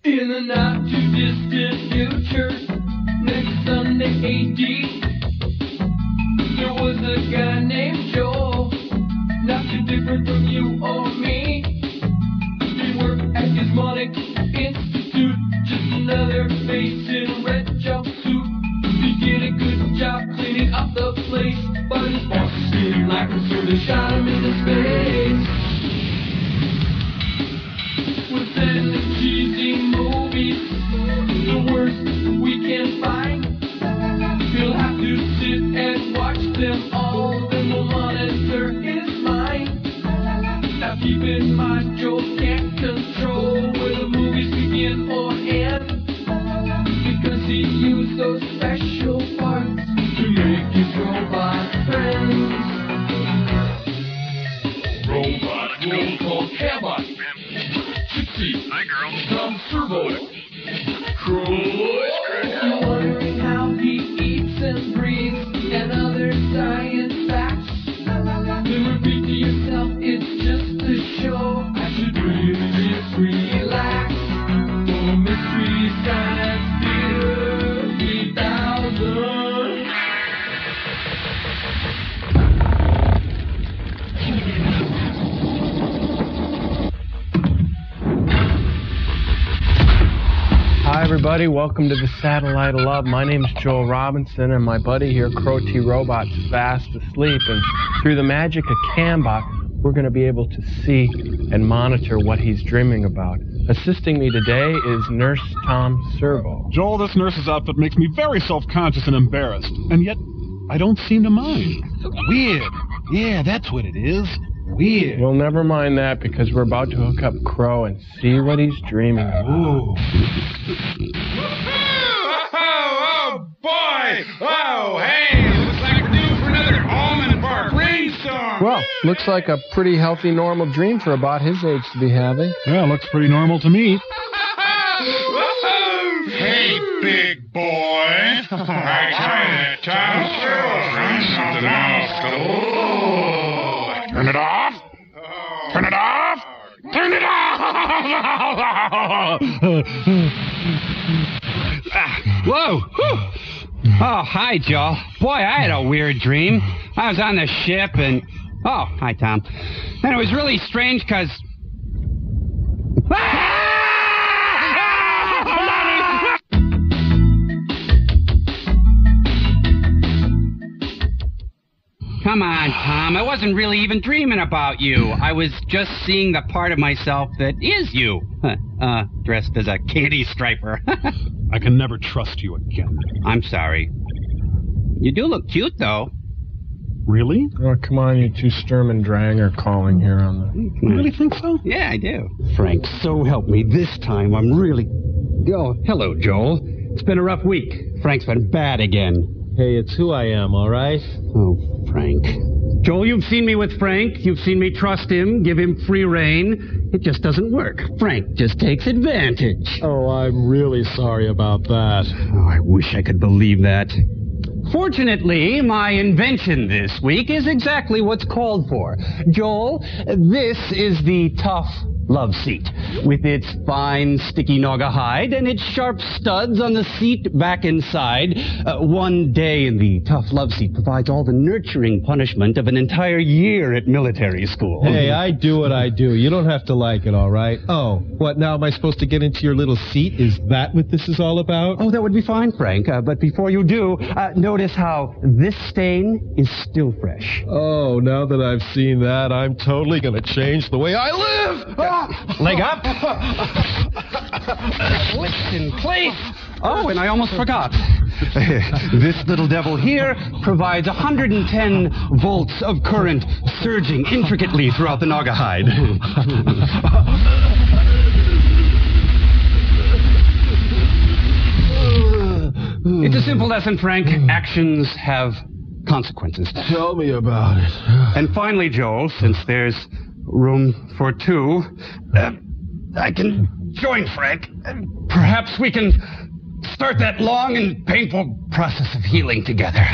In the not too distant future, next Sunday AD, there was a guy named Joel, not too different from you or me. He worked at Gizmonic Institute, just another face in a red jumpsuit. He did a good job cleaning up the place, but his boss didn't like him, so they shot him into space. Within the cheesy movies, the worst we can find. You'll have to sit and watch them all, then we'll monitor his mind. Now keep in mind, Joel can't control where the movies begin or end, because he used those special parts to make his robot friends. Robot roll called Cabot. Hi, girl. Tom Servo. You're wondering how he eats and breathes and other science facts. Then repeat to yourself, it's just a show. I should really just relax. For Mystery Science Theater 3000. Hi everybody, welcome to the Satellite of Love. My name is Joel Robinson, and my buddy here, Crow T. Robot's fast asleep. And through the magic of Cambot, we're going to be able to see and monitor what he's dreaming about. Assisting me today is Nurse Tom Servo. Joel, this nurse's outfit makes me very self-conscious and embarrassed, and yet I don't seem to mind. Weird. Yeah, that's what it is. Weird. Well, never mind that, because we're about to hook up Crow and see what he's dreaming about. Ooh. Oh, boy! Oh, hey! Looks like we're due for another almond bark rainstorm! Well, looks like a pretty healthy, normal dream for about his age to be having. Yeah, looks pretty normal to me. Hey, big boy! I tell you, Tom, try something else. Turn it off! Turn it off! Turn it off! Whoa! Whew. Oh, hi, Joel. Boy, I had a weird dream. I was on the ship and... Oh, hi, Tom. And it was really strange because... Come on, Tom. I wasn't really even dreaming about you. I was just seeing the part of myself that is you. Dressed as a candy striper. I can never trust you again. I'm sorry. You do look cute, though. Really? Oh, come on, you two Sturm and Drang are calling here on the... You really think so? Yeah, I do. Frank, so help me. This time I'm really... Oh, hello, Joel. It's been a rough week. Frank's been bad again. Hey, it's who I am, all right? Oh, Frank. Joel, you've seen me with Frank. You've seen me trust him, give him free rein. It just doesn't work. Frank just takes advantage. Oh, I'm really sorry about that. Oh, I wish I could believe that. Fortunately, my invention this week is exactly what's called for. Joel, this is the tough love seat, with its fine, sticky Naga hide and its sharp studs on the seat back inside. One day in the tough love seat provides all the nurturing punishment of an entire year at military school. Hey, I do what I do. You don't have to like it, all right? Oh, what, now am I supposed to get into your little seat? Is that what this is all about? Oh, that would be fine, Frank. But before you do, notice how this stain is still fresh. Oh, now that I've seen that, I'm totally going to change the way I live! Leg up. Lift in place. Oh, and I almost forgot. This little devil here provides 110 volts of current surging intricately throughout the Naga hide. It's a simple lesson, Frank. Actions have consequences. Tell me about it. And finally, Joel, since there's room for two, I can join Frank. Perhaps we can start that long and painful process of healing together.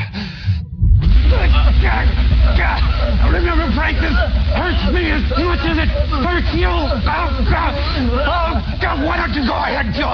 Remember, Frank, this hurts me as much as it hurts you. Oh, God, why don't you go ahead, Joel?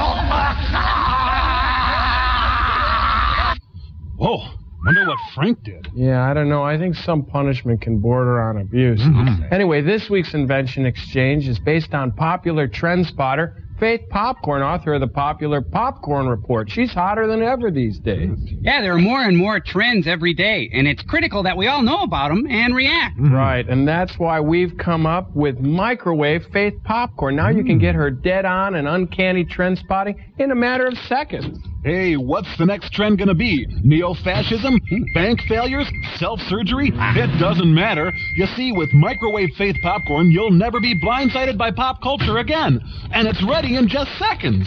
Frank did. Yeah, I don't know. I think some punishment can border on abuse. Anyway, this week's Invention Exchange is based on popular trend spotter Faith Popcorn, author of the popular Popcorn Report. She's hotter than ever these days. Yeah, there are more and more trends every day, and it's critical that we all know about them and react. Right, and that's why we've come up with Microwave Faith Popcorn. Now you can get her dead-on and uncanny trend spotting in a matter of seconds. Hey, what's the next trend gonna be? Neo-fascism? Bank failures? Self-surgery? It doesn't matter. You see, with Microwave Faith Popcorn, you'll never be blindsided by pop culture again. And it's ready in just seconds.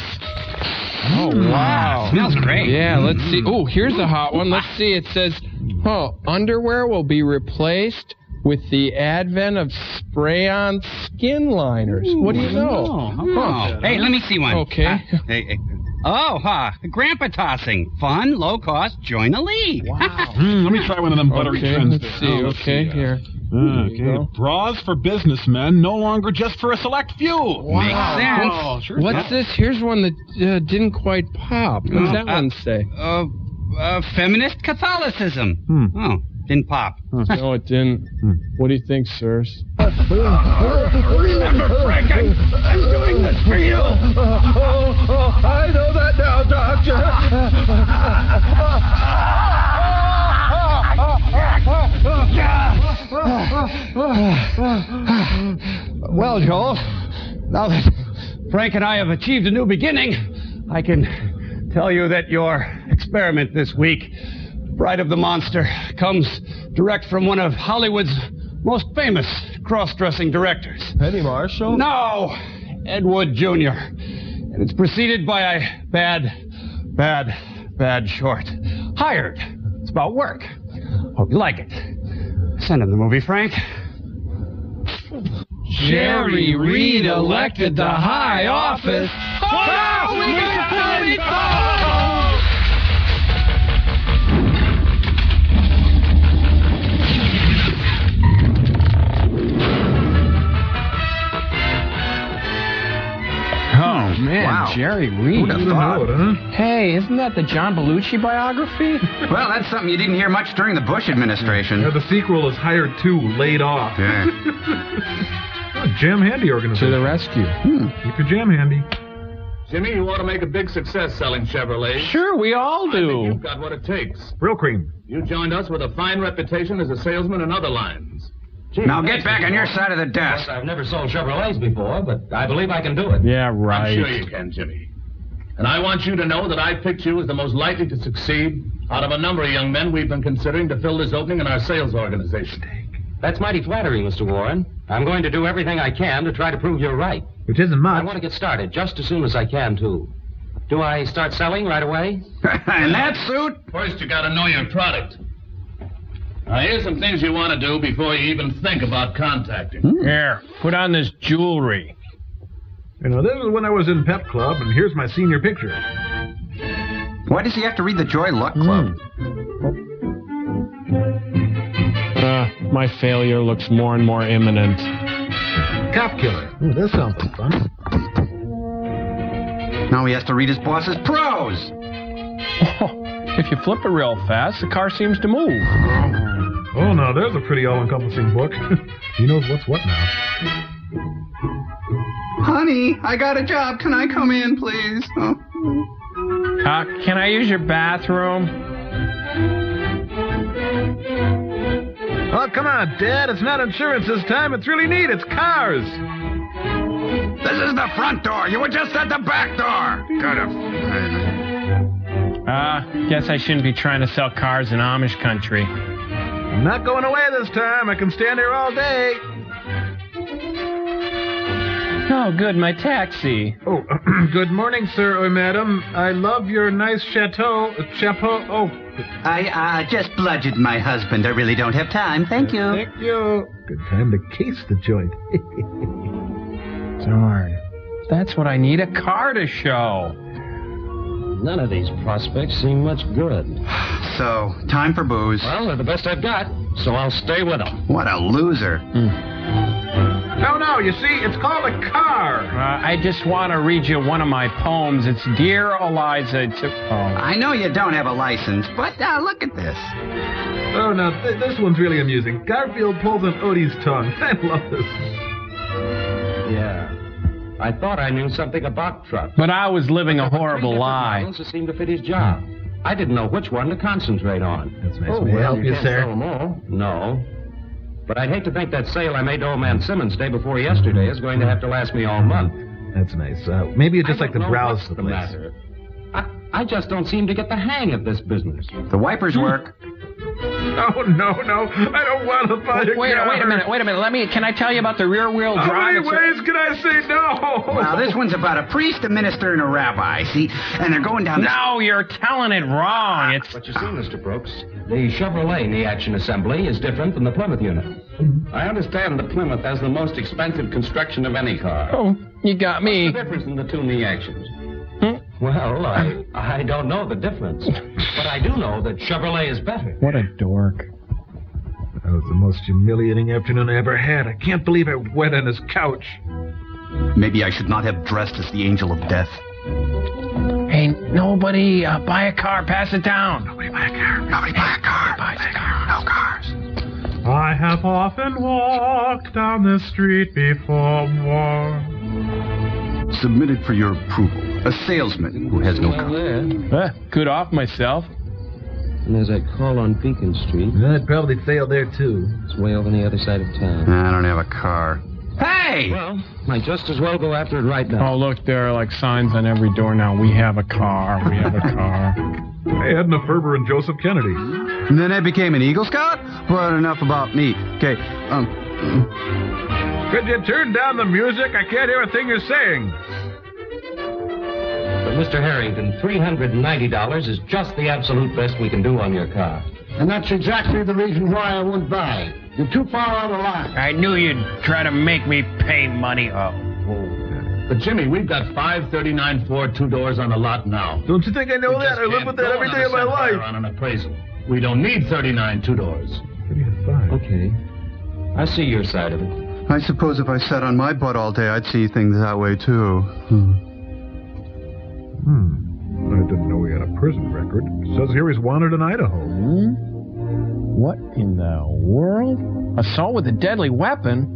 Oh, wow. Smells great. Yeah, let's see. Oh, here's a hot one. Let's see. It says, underwear will be replaced with the advent of spray-on skin liners. What do you know? Oh. Hey, let me see one. Okay. Hey. Oh, grandpa tossing. Fun, low cost, join the league. Wow. Let me try one of them buttery trends. Let's see. Okay, here. Okay. Bras for businessmen, no longer just for a select few. Makes sense. Oh, sure. What's this? Here's one that didn't quite pop. What does that one say? Feminist Catholicism. Oh, didn't pop. No, it didn't. What do you think, sirs? Remember, Frank, I'm doing this for you. I know that now, Doctor. Well, Joel, now that Frank and I have achieved a new beginning, I can tell you that your experiment this week, Bride of the Monster, comes direct from one of Hollywood's most famous cross-dressing directors. Penny Marshall? No, Ed Wood Jr. And it's preceded by a bad short. Hired. It's about work. Hope you like it. Send him the movie, Frank. Jerry Reed elected the high office. Oh, we got it! Oh, man, wow. Jerry Reed. Who'd have thought? Hey, isn't that the John Belushi biography? Well, that's something you didn't hear much during the Bush administration. Yeah, the sequel is Hired 2, Laid Off. Yeah. Jam Handy To organization. the rescue. Keep your jam handy. Jimmy, you ought to make a big success selling Chevrolet. Sure, we all do. You've got what it takes. Brill cream. You joined us with a fine reputation as a salesman in other lines. Now get back on your side of the desk. I've never sold Chevrolets before, but I believe I can do it. Yeah, right. I'm sure you can, Jimmy. And I want you to know that I picked you as the most likely to succeed out of a number of young men we've been considering to fill this opening in our sales organization. That's mighty flattering, Mr. Warren. I'm going to do everything I can to try to prove you're right. Which isn't I much. want to get started just as soon as I can, too. Do I start selling right away? In that suit? First, you got to know your product. Now, here's some things you want to do before you even think about contacting. Here, put on this jewelry. You know, this is when I was in Pep Club, and here's my senior picture. Why does he have to read the Joy Luck Club? My failure looks more and more imminent. Cop killer. Ooh, that sounds like fun. Now he has to read his boss's prose. If you flip it real fast, the car seems to move. Oh, now there's a pretty all-encompassing book. He knows what's what now. Honey, I got a job. Can I come in, please? Oh. Can I use your bathroom? Oh, come on, Dad. It's not insurance this time. It's really neat. It's cars. This is the front door. You were just at the back door. Guess I shouldn't be trying to sell cars in Amish country. I'm not going away this time. I can stand here all day. Oh, good, my taxi. Oh, good morning, sir or madam. I love your nice chateau. Oh. I just bludgeoned my husband. I really don't have time. Thank you. Thank you. Good time to case the joint. Darn. That's what I need, a car to show. None of these prospects seem much good. So, time for booze. Well, they're the best I've got, so I'll stay with them. What a loser. No, you see, it's called a car. I just want to read you one of my poems. It's Dear Eliza. I know you don't have a license, but look at this. Oh, no, this one's really amusing. Garfield pulls on Odie's tongue. I love this. Yeah. I thought I knew something about trucks. But I was living a horrible lie. Models that seemed to fit his job. I didn't know which one to concentrate on. That's nice. May I help you, can't sir? sell them all. No. But I'd hate to think that sale I made to old man Simmons day before yesterday is going to have to last me all month. That's nice. Maybe you'd just like to browse the place. Matter. I just don't seem to get the hang of this business. The wipers work. Oh, no. I don't want to buy a car. Wait a minute. Can I tell you about the rear-wheel drive? How many ways can I say no? Well, this one's about a priest, a minister, and a rabbi, see? And they're going down No, you're telling it wrong. But you see, Mr. Brooks, the Chevrolet in the Action Assembly is different from the Plymouth unit. I understand the Plymouth has the most expensive construction of any car. Oh, you got me. What's the difference in the two knee actions? Well, I don't know the difference. But I do know that Chevrolet is better. What a dork. That was the most humiliating afternoon I ever had. I can't believe I wet on his couch. Maybe I should not have dressed as the angel of death. Hey, nobody buy a car. Pass it down. Nobody buy a car. Nobody buy a car. Buys a car. No cars. I have often walked down this street before. Submitted for your approval. A salesman who has no car. Good off myself. And there's that call on Beacon Street. I'd probably fail there, too. It's way over on the other side of town. I don't have a car. Hey! Well, might just as well go after it right now. Oh, look, there are like signs on every door now. We have a car. We have a car. Hey, Edna Ferber and Joseph Kennedy. And then I became an Eagle Scout? But enough about me. Okay, Could you turn down the music? I can't hear a thing you're saying. But, Mr. Harrington, $390 is just the absolute best we can do on your car. And that's exactly the reason why I won't buy. You're too far out of line. I knew you'd try to make me pay money. But, Jimmy, we've got 539 Ford 2 doors on the lot now. Don't you think I know that? I live with that every day of my life. On an appraisal. We don't need 39 2 doors. Okay. I see your side of it. I suppose if I sat on my butt all day, I'd see things that way, too. I didn't know he had a prison record. It says here he's wanted in Idaho. What in the world? Assault with a deadly weapon?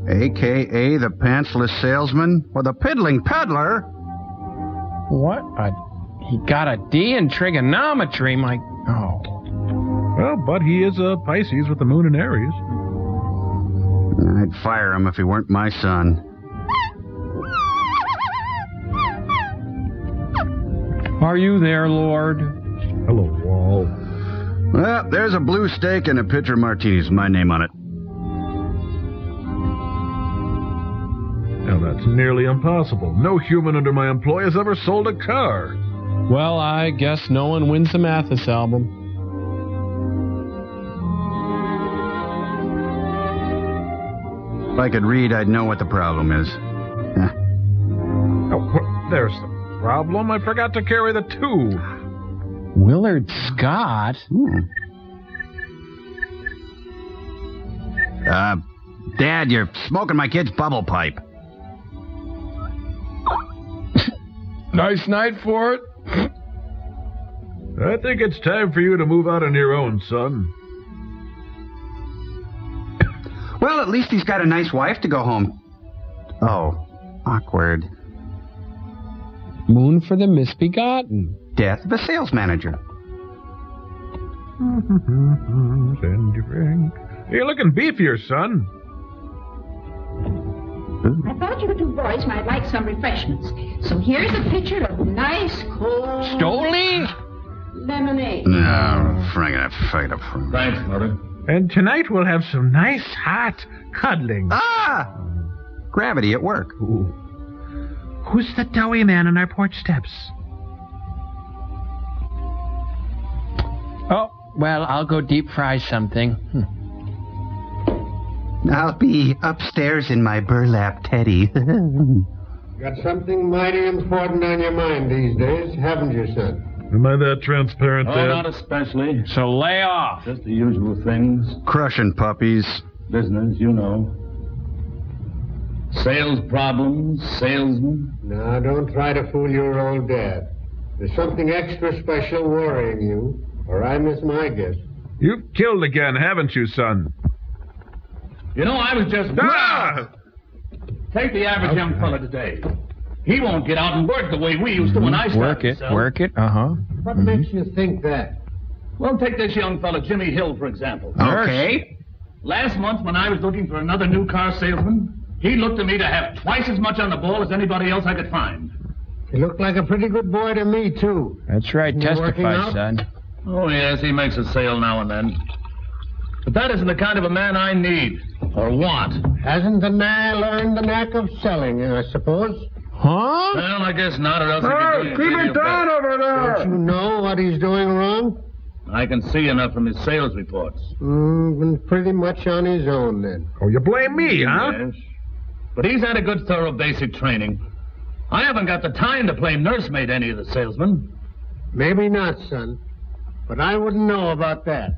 A.K.A. the pantsless salesman or the piddling peddler? What? He got a D in trigonometry, Well, but he is a Pisces with the moon in Aries. I'd fire him if he weren't my son. Are you there, Lord? Hello, Wall. Well, there's a blue steak and a pitcher of martinis. My name on it. Now, that's nearly impossible. No human under my employ has ever sold a car. Well, I guess no one wins the Mathis album. If I could read, I'd know what the problem is. Oh, there's the problem. I forgot to carry the 2. Willard Scott? Dad, you're smoking my kid's bubble pipe. Nice night for it. I think it's time for you to move out on your own, son. Well, at least he's got a nice wife to go home. Oh, awkward. Moon for the misbegotten. Death of a sales manager. Sandy Frank. You're looking beefier, son. I thought you two boys might like some refreshments. So here's a pitcher of nice, cold... Stoli? Lemonade. No, Frank. Thanks, Mother. And tonight we'll have some nice, hot cuddling. Gravity at work. Ooh. Who's the doughy man on our porch steps? Oh, well, I'll go deep fry something. I'll be upstairs in my burlap teddy. Got something mighty important on your mind these days, haven't you, son? Am I that transparent, Dad? Not especially. So lay off. Just the usual things. Crushing puppies. Business, you know. Sales problems, salesman? Now, don't try to fool your old dad. There's something extra special worrying you, or I miss my guess. You've killed again, haven't you, son? You know, I was just... Ah! Take the average young fella today. He won't get out and work the way we used to when I started. Work it, uh-huh. What makes you think that? Well, take this young fella, Jimmy Hill, for example. Okay. Last month, when I was looking for another new car salesman, he looked to me to have twice as much on the ball as anybody else I could find. He looked like a pretty good boy to me, too. That's right. Isn't he working Testify, out? son. Oh, yes, he makes a sale now and then. But that isn't the kind of a man I need or want. Hasn't the man learned the knack of selling, I suppose? Huh? Well, I guess not, or else he'd be Keep doing it down over there! Don't you know what he's doing wrong? I can see enough from his sales reports. Been pretty much on his own, then. Oh, you blame me, huh? Yes. But he's had a good, thorough basic training. I haven't got the time to play nursemaid any of the salesmen. Maybe not, son. But I wouldn't know about that.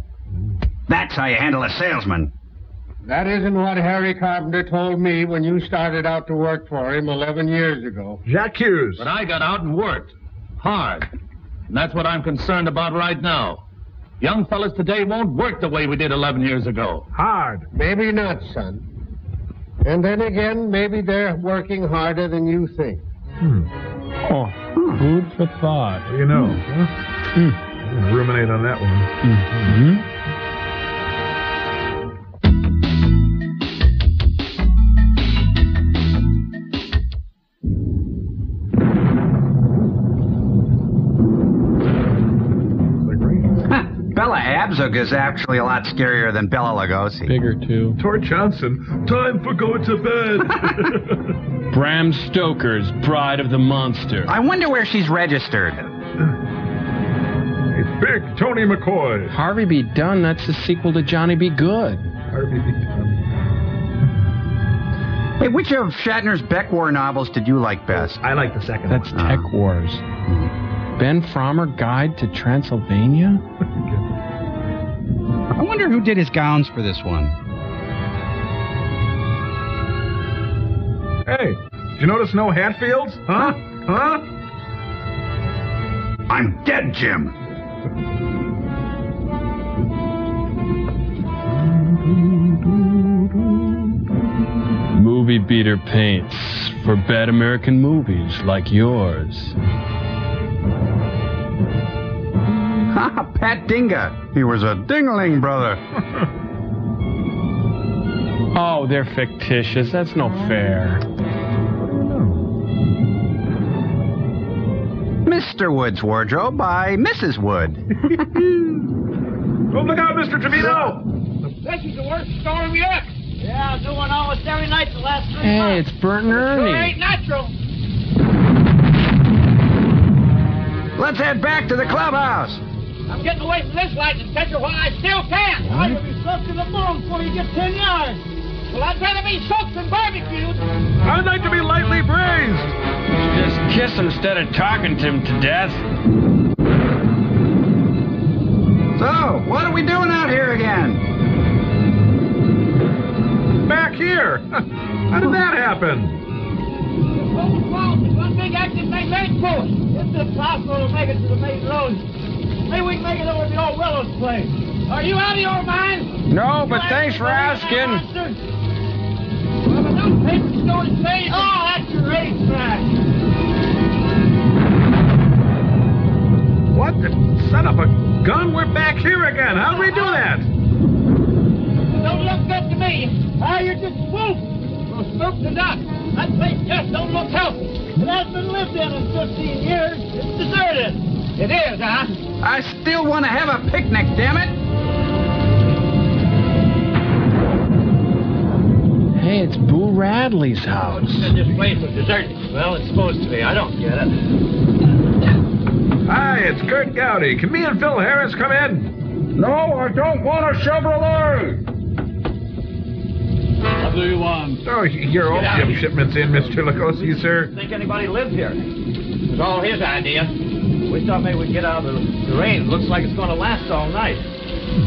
That's how you handle a salesman. That isn't what Harry Carpenter told me when you started out to work for him 11 years ago. Jacques Hughes. But I got out and worked. Hard. And that's what I'm concerned about right now. Young fellas today won't work the way we did 11 years ago. Hard. Maybe not, son. And then again, maybe they're working harder than you think. Oh, food for thought. What do you know? Huh? I'm going to ruminate on that one. Mm-hmm. Bella Abzug is actually a lot scarier than Bella Lugosi. Bigger, too. Tor Johnson, time for going to bed. Bram Stoker's Bride of the Monster. I wonder where she's registered. Hey, big Tony McCoy. Harvey B. Dunn, that's the sequel to Johnny B. Good. Harvey B. Dunn. Hey, which of Shatner's Beck War novels did you like best? I like the second That's one. Tech Wars. Ben Frommer, Guide to Transylvania? I wonder who did his gowns for this one. Hey, did you notice no Hatfields? Huh? Huh? I'm dead, Jim. Movie Beater paints for bad American movies like yours. Ha, Pat Dinga. He was a dingling brother. Oh, they're fictitious. That's no fair. Mr. Wood's Wardrobe by Mrs. Wood. Oh, look out, Mr. Trevino! This is the worst storm yet. Yeah, new one almost every night the last 3 months. Hey, it's Bert and Ernie. Sure ain't natural. Let's head back to the clubhouse. I'm getting away from this lightning catcher while I still can. What? You'll be soaked to the bone before you get 10 yards. Well, I'd rather be soaked than barbecued. I'd like to be lightly braised. Just kiss him instead of talking to him to death. So, what are we doing out here again? Back here. How did that happen? Whole fault is one big active they made for us. If this hospital will make it to the main road, maybe we can make it over to the old Willows place. Are you out of your mind? No, but thanks for asking. Well, but don't take the story face. Oh, that's your racetrack. What the son of a gun? We're back here again. How'd we do that? Don't look good to me. Ah, you're just swoop. Well, swoop the duck. That place just don't look healthy. It hasn't been lived in 15 years. It's deserted. It is, huh? I still want to have a picnic, damn it. Hey, it's Boo Radley's house. This place was deserted. Well, it's supposed to be. I don't get it. Hi, it's Kurt Gowdy. Can me and Phil Harris come in? No, I don't want a Chevrolet. What do you want? Oh, your opium shipment's in, Mr. Lugosi, sir. Think anybody lived here? It was all his idea. We thought maybe we'd get out of the rain. It looks like it's going to last all night.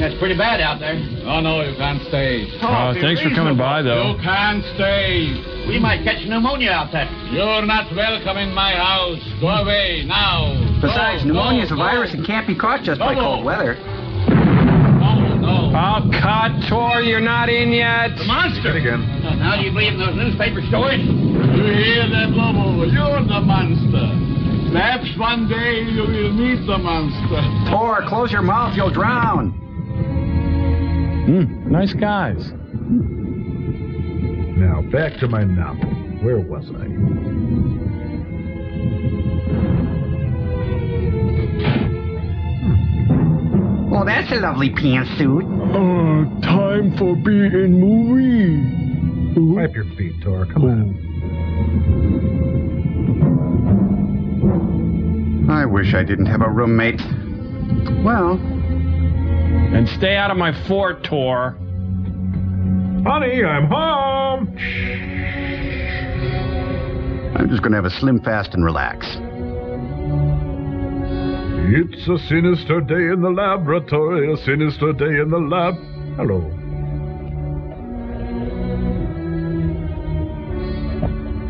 It's pretty bad out there. Oh, no, you can't stay. Oh, thanks for coming by, though. You can't stay. We might catch pneumonia out there. You're not welcome in my house. Go away now. Besides, pneumonia is a virus and can't be caught just by cold weather. Oh, cut, Tor, you're not in yet. The monster. Again. Now do you believe in those newspaper stories? You hear that, Lobo? You're the monster. Perhaps one day you will meet the monster. Tor, close your mouth, you'll drown. Nice guys. Now, back to my novel. Where was I? Oh, that's a lovely pantsuit. Time for being movie. Wipe your feet, Tor. Come on. I wish I didn't have a roommate. Well. And stay out of my fort, Tor. Honey, I'm home. I'm just going to have a slim fast and relax. It's a sinister day in the laboratory, a sinister day in the lab. Hello.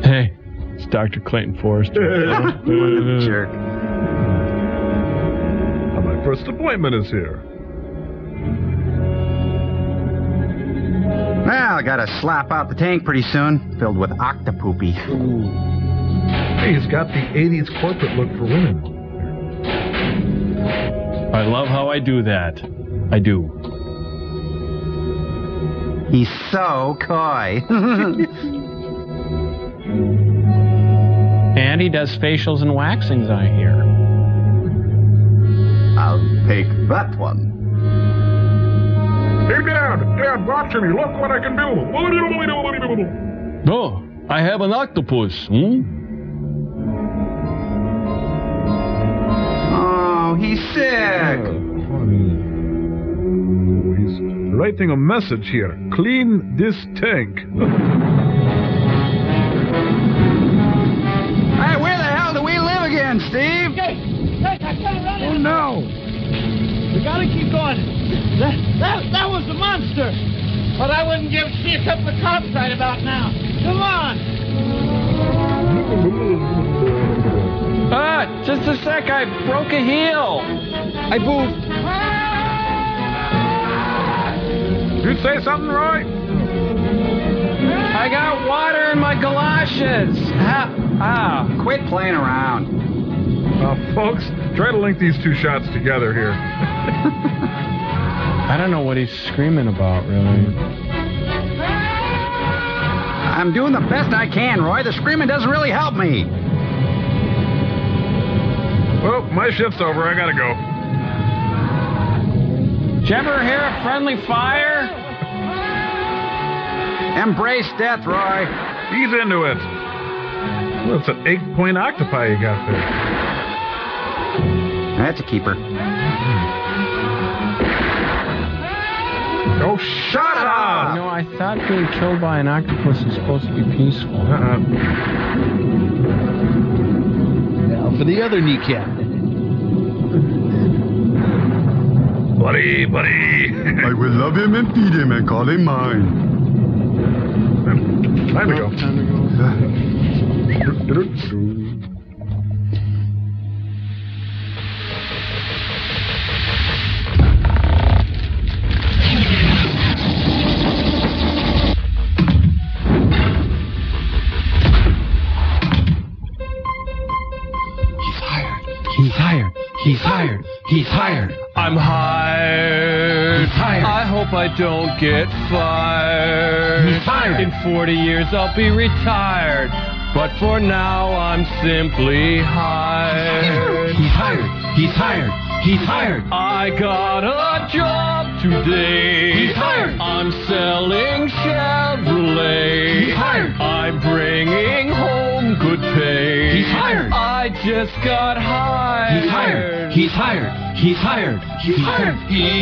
Hey, it's Dr. Clayton Forrester. What a jerk. My first appointment is here. Well, I gotta slap out the tank pretty soon, filled with octopoopy. Hey, he's got the 80s corporate look for women. I love how I do that. I do. He's so coy. And he does facials and waxings, I hear. I'll take that one. Hey, Dad! Dad, watch me! Look what I can do! Oh, I have an octopus, Oh, he's sick. He's writing a message here. Clean this tank. Hey, where the hell do we live again, Steve? Jake, I can't run Oh, no. We gotta keep going. That was the monster. But I wouldn't give see a couple of cops right about now. Come on. Just a sec, I broke a heel. I moved. You say something, Roy? I got water in my galoshes. Quit playing around. Folks, try to link these two shots together here. I don't know what he's screaming about, really. I'm doing the best I can, Roy. The screaming doesn't really help me. Well, my shift's over. I gotta go. Did you ever hear a friendly fire? Embrace death, Roy. Ease into it. Well, it's an 8-point octopi you got there. That's a keeper. Oh, shut up! No, I thought being killed by an octopus was supposed to be peaceful. Now for the other kneecap. Buddy. I will love him and feed him and call him mine. Time to go. He's hired. I'm hired. He's hired. I hope I don't get fired. He's hired. In 40 years I'll be retired. But for now I'm simply hired. He's hired. I got a job today. He's hired. I'm selling Chevrolet. He's hired. I'm bringing home good pay. He's hired. I just got hired. He's hired. He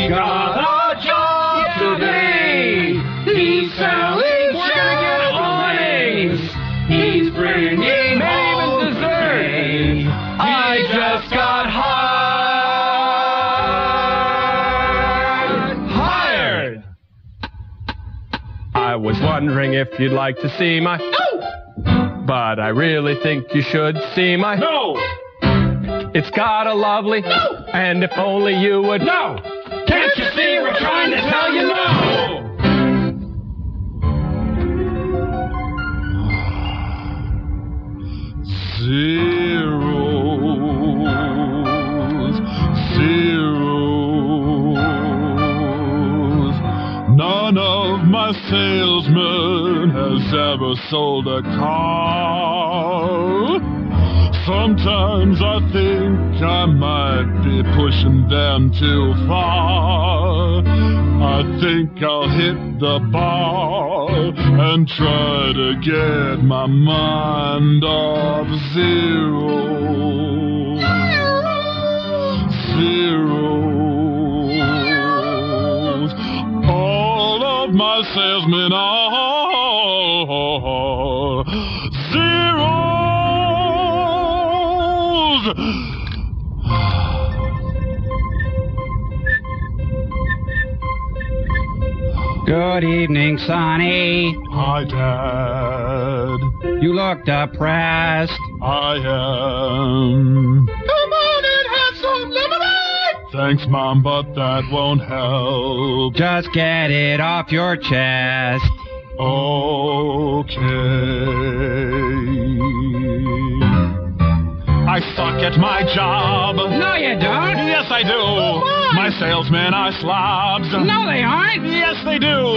got a job today. He's selling Chevrolets. He's bringing home dessert. I just got hired. I was wondering if you'd like to see my but I really think you should see my... No! It's got a lovely... No! And if only you would... No! Can't you see we're trying to tell you no? Zeros. None of my salesmen has ever sold a car. Sometimes I think I might be pushing them too far. I think I'll hit the bar and try to get my mind off zeros. Zeros. All of my salesmen are zeros. Good evening, Sonny. Hi, Dad. You look depressed. I am. Come on and have some lemonade! Thanks, Mom, but that won't help. Just get it off your chest. Okay. I suck at my job. No, you don't. Yes, I do. My salesmen are slobs. No, they aren't. Yes, they do.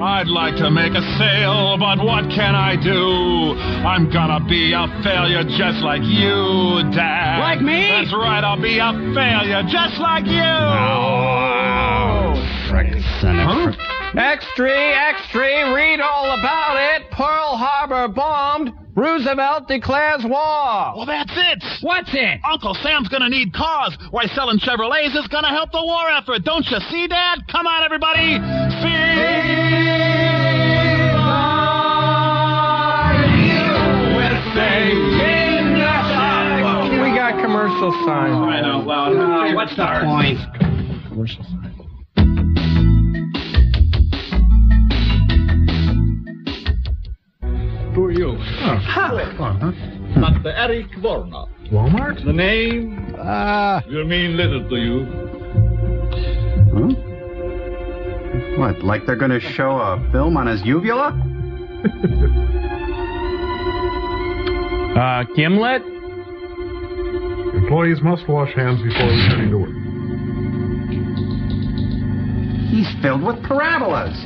I'd like to make a sale, but what can I do? I'm gonna be a failure just like you, Dad. Like me? That's right, I'll be a failure just like you. Oh, frick, son of a... Extra, read all about it. Pearl Harbor bombed. Roosevelt declares war. Well, that's it. What's it? Uncle Sam's gonna need cars. Why, selling Chevrolets is gonna help the war effort. Don't you see, Dad? Come on, everybody. We got commercial signs. I know. Well, what's the point? Commercial signs. Who are you? Dr. Eric Warnock. Walmart? The name will mean little to you. Huh? What, like they're going to show a film on his uvula? Gimlet? Employees must wash hands before returning to work. He's filled with parabolas.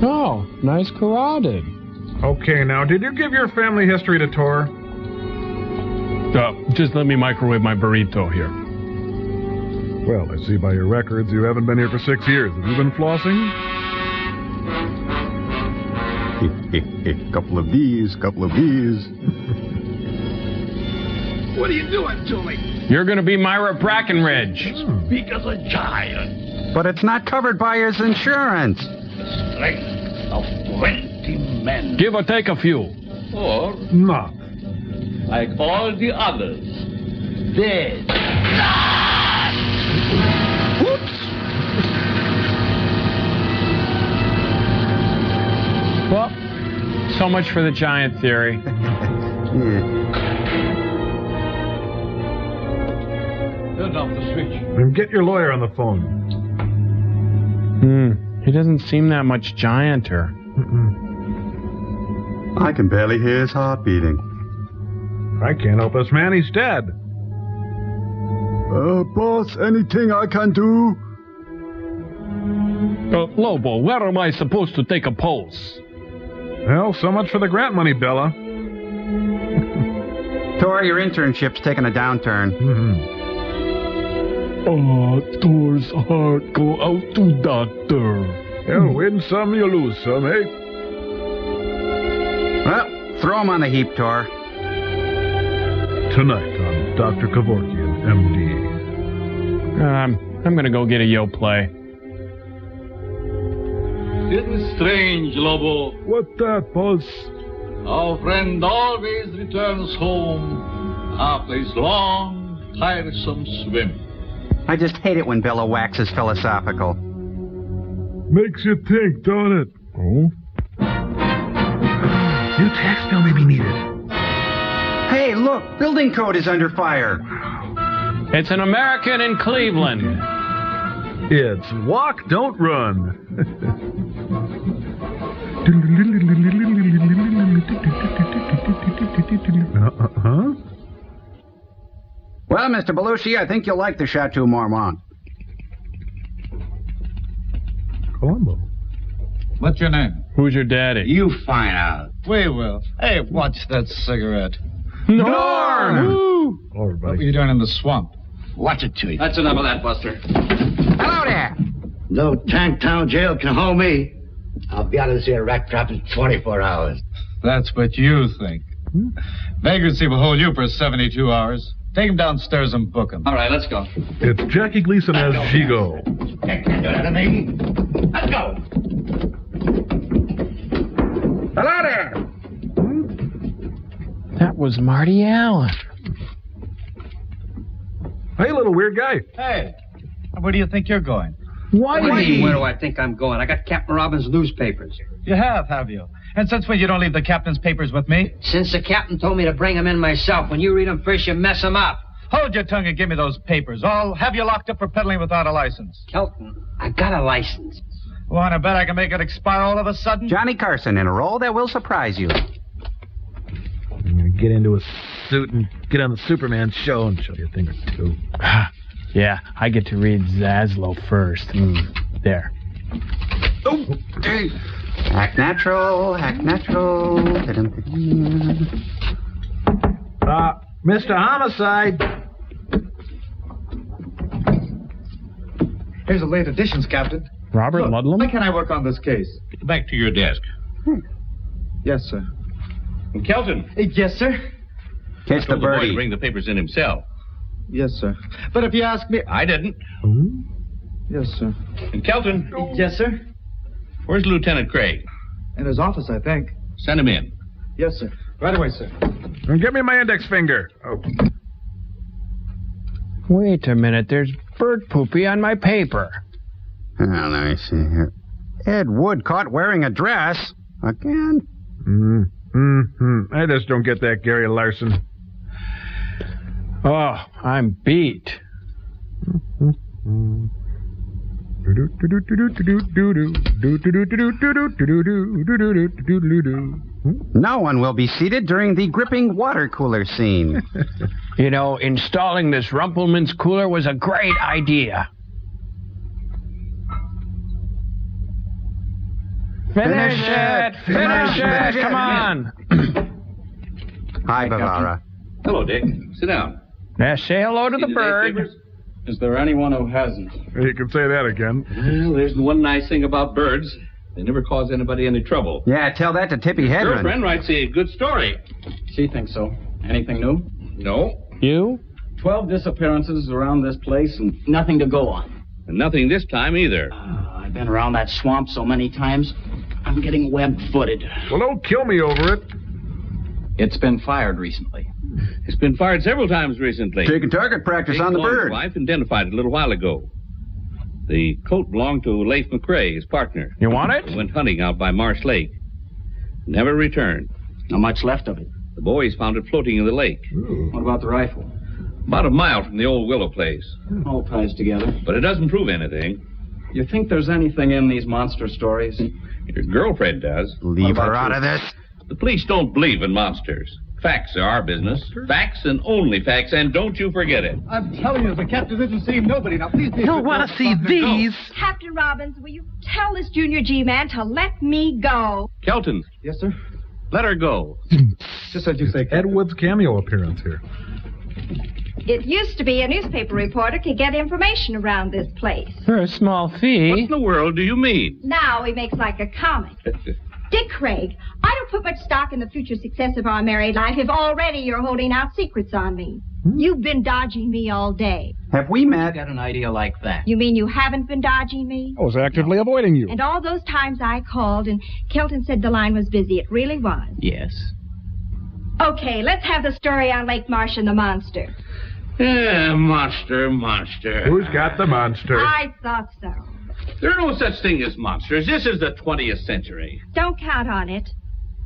Oh, nice carotid. Okay, now, did you give your family history to Tor? Just let me microwave my burrito here. Well, I see by your records you haven't been here for 6 years. Have you been flossing? Couple of these, couple of these. What are you doing to me? You're gonna be Myra Brackenridge. Speak as a giant. But it's not covered by his insurance. Strength of 20 men. Give or take a few. Or, Not. like all the others, dead. Well, so much for the giant theory. Turn off the switch. Then get your lawyer on the phone. He doesn't seem that much gianter. I can barely hear his heart beating. I can't help this man. He's dead. Boss, anything I can do? Lobo, where am I supposed to take a pulse? Well, so much for the grant money, Bella. Tor, your internship's taking a downturn. Thor's heart go out to doctor. You win some, you lose some, eh? Well, throw him on the heap, Tor. Tonight on Dr. Kevorkian, M.D. I'm gonna go get a Yoplait. Isn't strange, Lobo? What that, boss? Our friend always returns home after his long, tiresome swim. I just hate it when Bella waxes philosophical. Makes you think, don't it? Oh? tax bill may be needed. Hey, look, building code is under fire. It's an American in Cleveland. It's walk, don't run. Huh? Well, Mr. Belushi, I think you'll like the Chateau Marmont. Columbo. What's your name? Who's your daddy? You find out. We will. Hey, watch that cigarette. Norm! All right, What were buddy. you doing in the swamp? Watch it, Chief. That's enough of that, Buster. Hello there. No Tanktown jail can hold me. I'll be out of this here rat trap in 24 hours. That's what you think. Vagrancy will hold you for 72 hours. Take him downstairs and book him. All right, let's go. It's Jackie Gleason as Gigo. Can't do that to me. Let's go. Hello there. That was Marty Allen. Hey, little weird guy. Hey, where do you think you're going? Whitey! Where do I think I'm going? I got Captain Robbins' newspapers. You have you? And since when you don't leave the captain's papers with me? Since the captain told me to bring them in myself. When you read them first, you mess them up. Hold your tongue and give me those papers. I'll have you locked up for peddling without a license. Kelton, I got a license. Want to bet I can make it expire all of a sudden? Johnny Carson in a role that will surprise you. I'm gonna get into a suit and get on the Superman show and show you a thing or two. Yeah, I get to read Zaslow first. There. Oh, hey. Act natural, act natural. Mr. Homicide. Here's the late editions, Captain. Robert Ludlum? When can I work on this case? Back to your desk. Yes, sir. Kelton. Yes, sir. Catch the birdie. To bring the papers in himself. Yes, sir. But if you ask me... I didn't. Yes, sir. And Kelton. Yes, sir. Where's Lieutenant Craig? In his office, I think. Send him in. Yes, sir. Right away, sir. And give me my index finger. Oh. Wait a minute, there's bird poopy on my paper. Let me see here. Ed Wood caught wearing a dress. Again? I just don't get that, Gary Larson. Oh, I'm beat. No one will be seated during the gripping water cooler scene. You know, installing this Rumpelman's cooler was a great idea. Finish it! Finish it! Come on! Hi, Bavara. Hello, Dick. Sit down. Now say hello to the bird. Is there anyone who hasn't? You can say that again. Well, there's one nice thing about birds. They never cause anybody any trouble. Yeah, tell that to Tippy Hedren. Girlfriend writes a good story. She thinks so. Anything new? No. You? 12 disappearances around this place and nothing to go on. And nothing this time either. I've been around that swamp so many times, I'm getting web-footed. Well, don't kill me over it. It's been fired recently. It's been fired several times recently. Taking target practice on the bird. His wife identified it a little while ago. The coat belonged to Leif McRae, his partner. You want it? He went hunting out by Marsh Lake. Never returned. Not much left of it. The boys found it floating in the lake. What about the rifle? About a mile from the old willow place. All ties together. But it doesn't prove anything. You think there's anything in these monster stories? Your girlfriend does. Leave her out of this. The police don't believe in monsters. Facts are our business. Facts and only facts, and don't you forget it. I'm telling you, the captain isn't seeing nobody. Now, please... He'll want to see these. Captain Robbins, will you tell this Junior G man to let me go? Kelton. Yes, sir? Let her go. Just as you say, Ed Wood's cameo appearance here. It used to be a newspaper reporter could get information around this place. For a small fee. What in the world do you mean? Now he makes like a comic. Dick Craig, I don't put much stock in the future success of our married life if already you're holding out secrets on me. You've been dodging me all day. Have we met? Got an idea like that. You mean you haven't been dodging me? I was actively avoiding you. And all those times I called and Kelton said the line was busy, it really was. Yes. Okay, let's have the story on Lake Marsh and the monster. Monster. Who's got the monster? I thought so. There are no such thing as monsters. This is the 20th century. Don't count on it.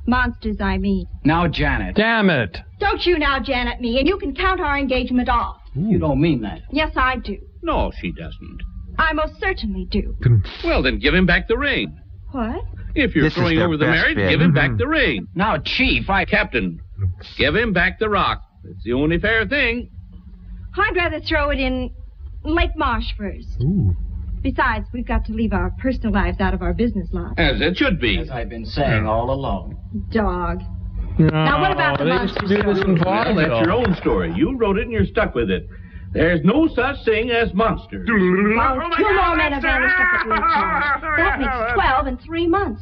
Monsters, I mean. Now, Janet. Damn it. Don't you now Janet me, and you can count our engagement off. You don't mean that. Yes, I do. No, she doesn't. I most certainly do. Well, then give him back the ring. What? If you're This is throwing their over the best marriage, bid. give him back the ring. Now, Chief, Captain, give him back the rock. It's the only fair thing. I'd rather throw it in Lake Marsh first. Besides, we've got to leave our personal lives out of our business lives. As it should be. As I've been saying all along. Dog. No, Now, what about the they monster used to do this in Well, that's vaudeville. your own story. You wrote it and you're stuck with it. There's no such thing as monsters. Well, 2 more men have vanished up at Lake Marsh. That makes 12 in 3 months.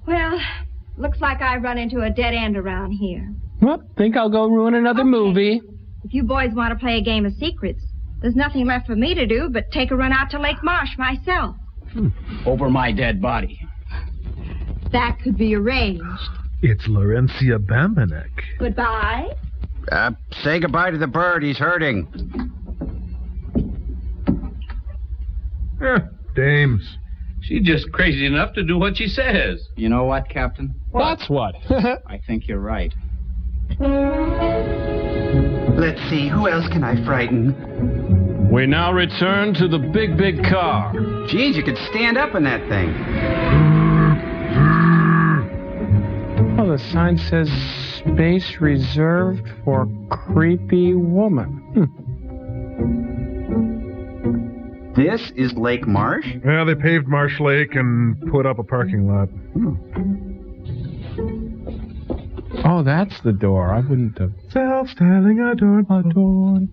Well, looks like I've run into a dead end around here. Well, think I'll go ruin another movie. If you boys want to play a game of secrets, there's nothing left for me to do but take a run out to Lake Marsh myself. Over my dead body. That could be arranged. It's Laurencia Bambanek. Goodbye. Say goodbye to the bird. He's hurting. Dames. She's just crazy enough to do what she says. You know what, Captain? That's what. I think you're right. Let's see, who else can I frighten? We now return to the big car. Geez, you could stand up in that thing. Oh, the sign says space reserved for creepy woman. This is Lake Marsh? Yeah, they paved Marsh Lake and put up a parking lot. Oh, that's the door. I wouldn't have. Self-styling adorned.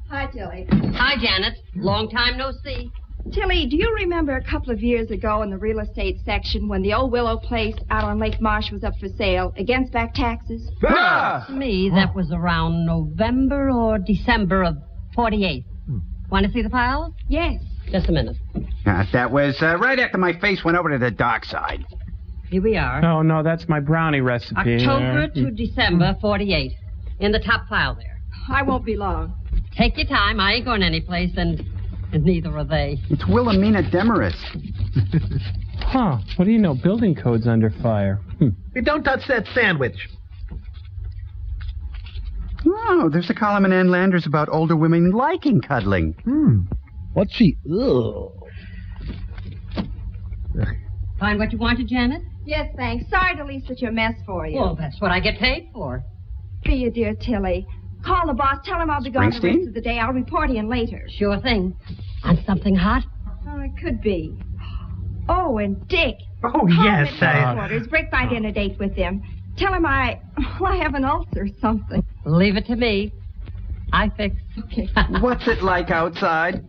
Hi, Tilly. Hi, Janet. Long time no see. Tilly, do you remember a couple of years ago in the real estate section when the old Willow place out on Lake Marsh was up for sale against back taxes? To me, that was around November or December of 48. Want to see the files? Yes. Just a minute. That was right after my face went over to the dark side. Here we are. Oh, no, that's my brownie recipe. October to December 48. In the top file there. I won't be long. Take your time. I ain't going anyplace, and neither are they. It's Wilhelmina Demarest. Huh. What do you know? Building code's under fire. Hey, don't touch that sandwich. Oh, there's a column in Ann Landers about older women liking cuddling. What's she? Ugh. Find what you wanted, Janet? Yes, thanks. Sorry to leave such a mess for you. Well, that's what I get paid for. Be a dear, Tilly. Call the boss. Tell him I'll be gone the Springsteen? rest of the day. I'll report in later. Sure thing. On something hot? Oh, it could be. Oh, and Dick. Oh, Call yes, him at headquarters. Break my dinner date with him. Tell him I have an ulcer or something. Leave it to me. I fix. Okay. What's it like outside?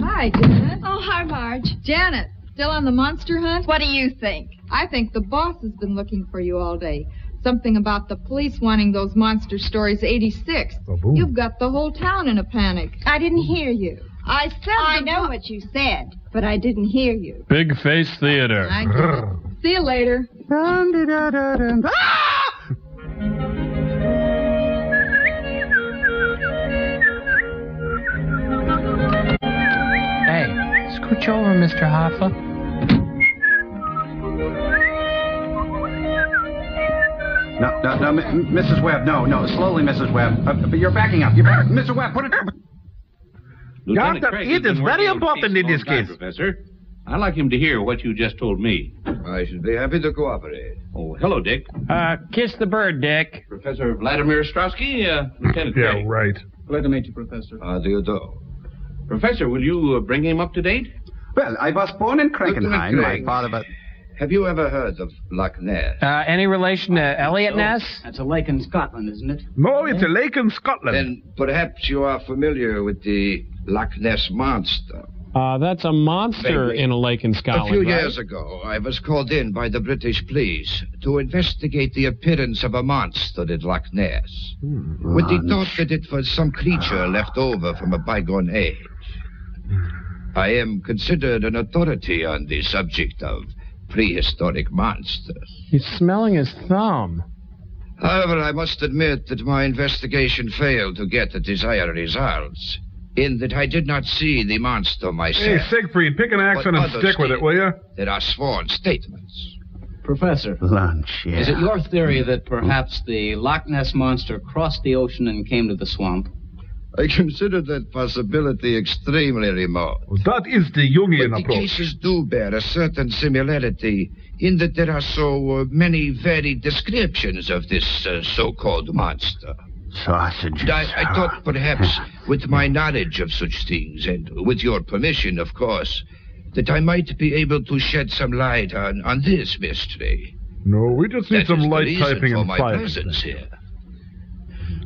Hi, Janet. Oh, hi, Marge. Janet, still on the monster hunt? What do you think? I think the boss has been looking for you all day. Something about the police wanting those monster stories 86. You've got the whole town in a panic. I didn't hear you. I said I know what you said, but I didn't hear you. Big Face Theater. I get it. See you later. Hey, scooch over, Mr. Hoffa. No, Mrs. Webb, no, slowly, Mrs. Webb. But you're backing up. Mr. Webb, put it up. Lieutenant Craig has it is been very working on important in case this all time, case. Professor. I'd like him to hear what you just told me. I should be happy to cooperate. Oh, hello, Dick. Kiss the bird, Dick. Professor Vladimir Ostrowski, Lieutenant Yeah, Craig. right. Glad to meet you, Professor. How do you do? Professor, will you bring him up to date? Well, I was born in Krankenheim. Lieutenant My Craig. father, but... Have you ever heard of Loch Ness? Any relation to Elliot Ness? That's a lake in Scotland, isn't it? No, it's a lake in Scotland. Then perhaps you are familiar with the Loch Ness Monster. That's a monster Vaguely. in a lake in Scotland, A few right? years ago, I was called in by the British police to investigate the appearance of a monster at Loch Ness, with the thought that it was some creature left over from a bygone age. I am considered an authority on the subject of prehistoric monsters. He's smelling his thumb. However, I must admit that my investigation failed to get the desired results. in that I did not see the monster myself. Hey, Siegfried, pick an accent and stick with it, will you? There are sworn statements. Professor, Lunch, yeah. is it your theory that perhaps the Loch Ness Monster crossed the ocean and came to the swamp? I consider that possibility extremely remote. That is the Jungian but the approach. cases do bear a certain similarity in that there are so many varied descriptions of this so-called monster. Sausages. I thought perhaps with my knowledge of such things, and with your permission, of course, that I might be able to shed some light on this mystery. No, we just need That some is the light reason typing for and my filing. presence here.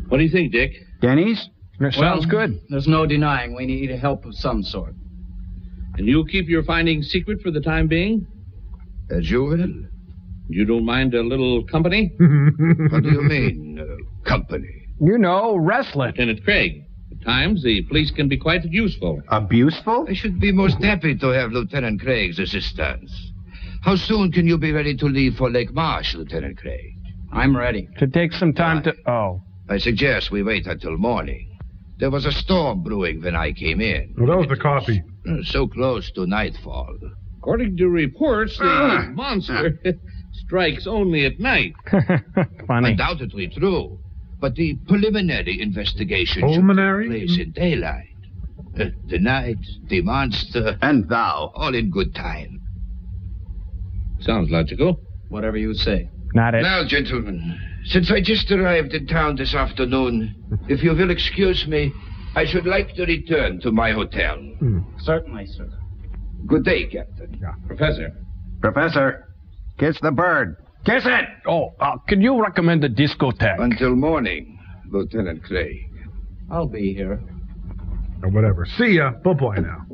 What do you think, Dick? Denny's? Sounds good. There's no denying we need help of some sort. And you'll keep your findings secret for the time being? As you will. You don't mind a little company? What do you mean, company? You know, wrestling. Lieutenant Craig, at times the police can be quite useful. Abuseful? I should be most happy to have Lieutenant Craig's assistance. How soon can you be ready to leave for Lake Marsh, Lieutenant Craig? I'm ready. To take some time to... Oh. I suggest we wait until morning. There was a storm brewing when I came in. Well, that was the coffee. So close to nightfall. According to reports, the monster strikes only at night. Funny. Undoubtedly true. But the preliminary investigation Pulmonary? should take place in daylight. The night, the monster, and thou. All in good time. Sounds logical. Whatever you say. Not it. Now, gentlemen, since I just arrived in town this afternoon, if you will excuse me, I should like to return to my hotel. Certainly, sir. Good day, Captain. Professor. Professor, kiss the bird. Kiss it! Oh, could you recommend a discotheque? Until morning, Lieutenant Craig. I'll be here. Or whatever. See ya. Bye-bye now.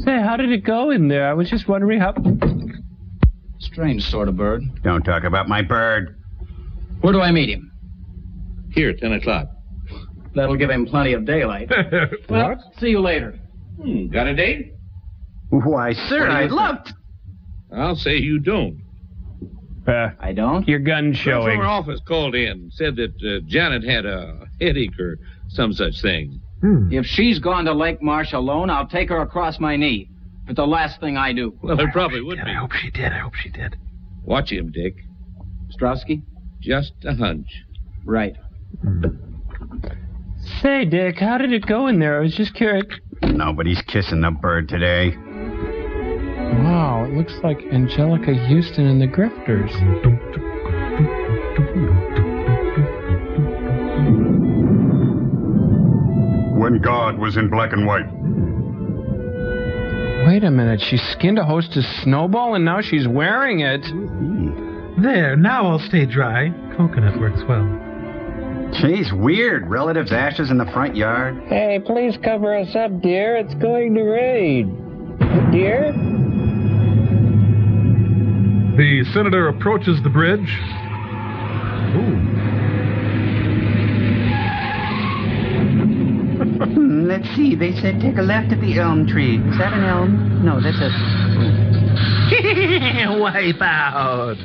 Say, how did it go in there? I was just wondering how... Strange sort of bird. Don't talk about my bird. Where do I meet him? Here, 10 o'clock. That'll give him plenty of daylight. Well, see you later. Got a date? Why, sir, I'd love to... I'll say you don't. I don't? Your gun From showing. our office called in, said that Janet had a headache or some such thing. If she's gone to Lake Marsh alone, I'll take her across my knee. But the last thing I do. Well, it probably would be. I hope she did. I hope she did. Watch him, Dick. Strowski? Just a hunch. Right. Say, Dick, how did it go in there? I was just curious. Nobody's kissing the bird today. Wow, it looks like Angelica Houston and the Grifters. When God was in black and white. Wait a minute, she skinned a hostess snowball and now she's wearing it. There, now I'll stay dry. Coconut works well. Jeez, weird. Relatives' ashes in the front yard. Hey, please cover us up, dear. It's going to rain. Dear? The senator approaches the bridge. Let's see. They said take a left at the elm tree. Is that an elm? No, that's a... Wipe out.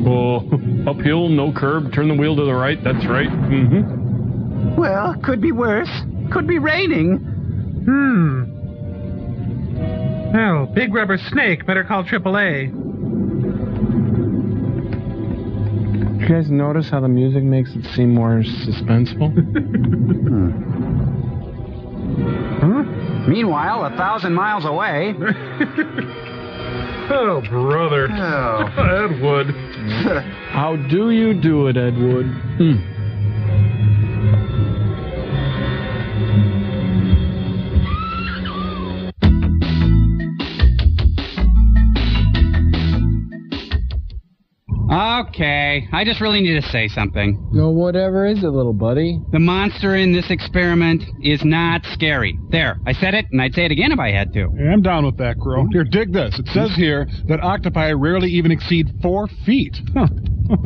Oh, uphill, no curb, turn the wheel to the right. That's right. Mm-hmm. Well, could be worse. Could be raining. Oh, big rubber snake. Better call AAA. Did you guys notice how the music makes it seem more suspenseful? Meanwhile, 1,000 miles away... Oh, brother. Oh. Edward. How do you do it, Edward? Okay, I just really need to say something. No, whatever is it, little buddy? The monster in this experiment is not scary. There, I said it, and I'd say it again if I had to. Yeah, I'm down with that, Crow. Here, dig this. It says here that octopi rarely even exceed 4 feet.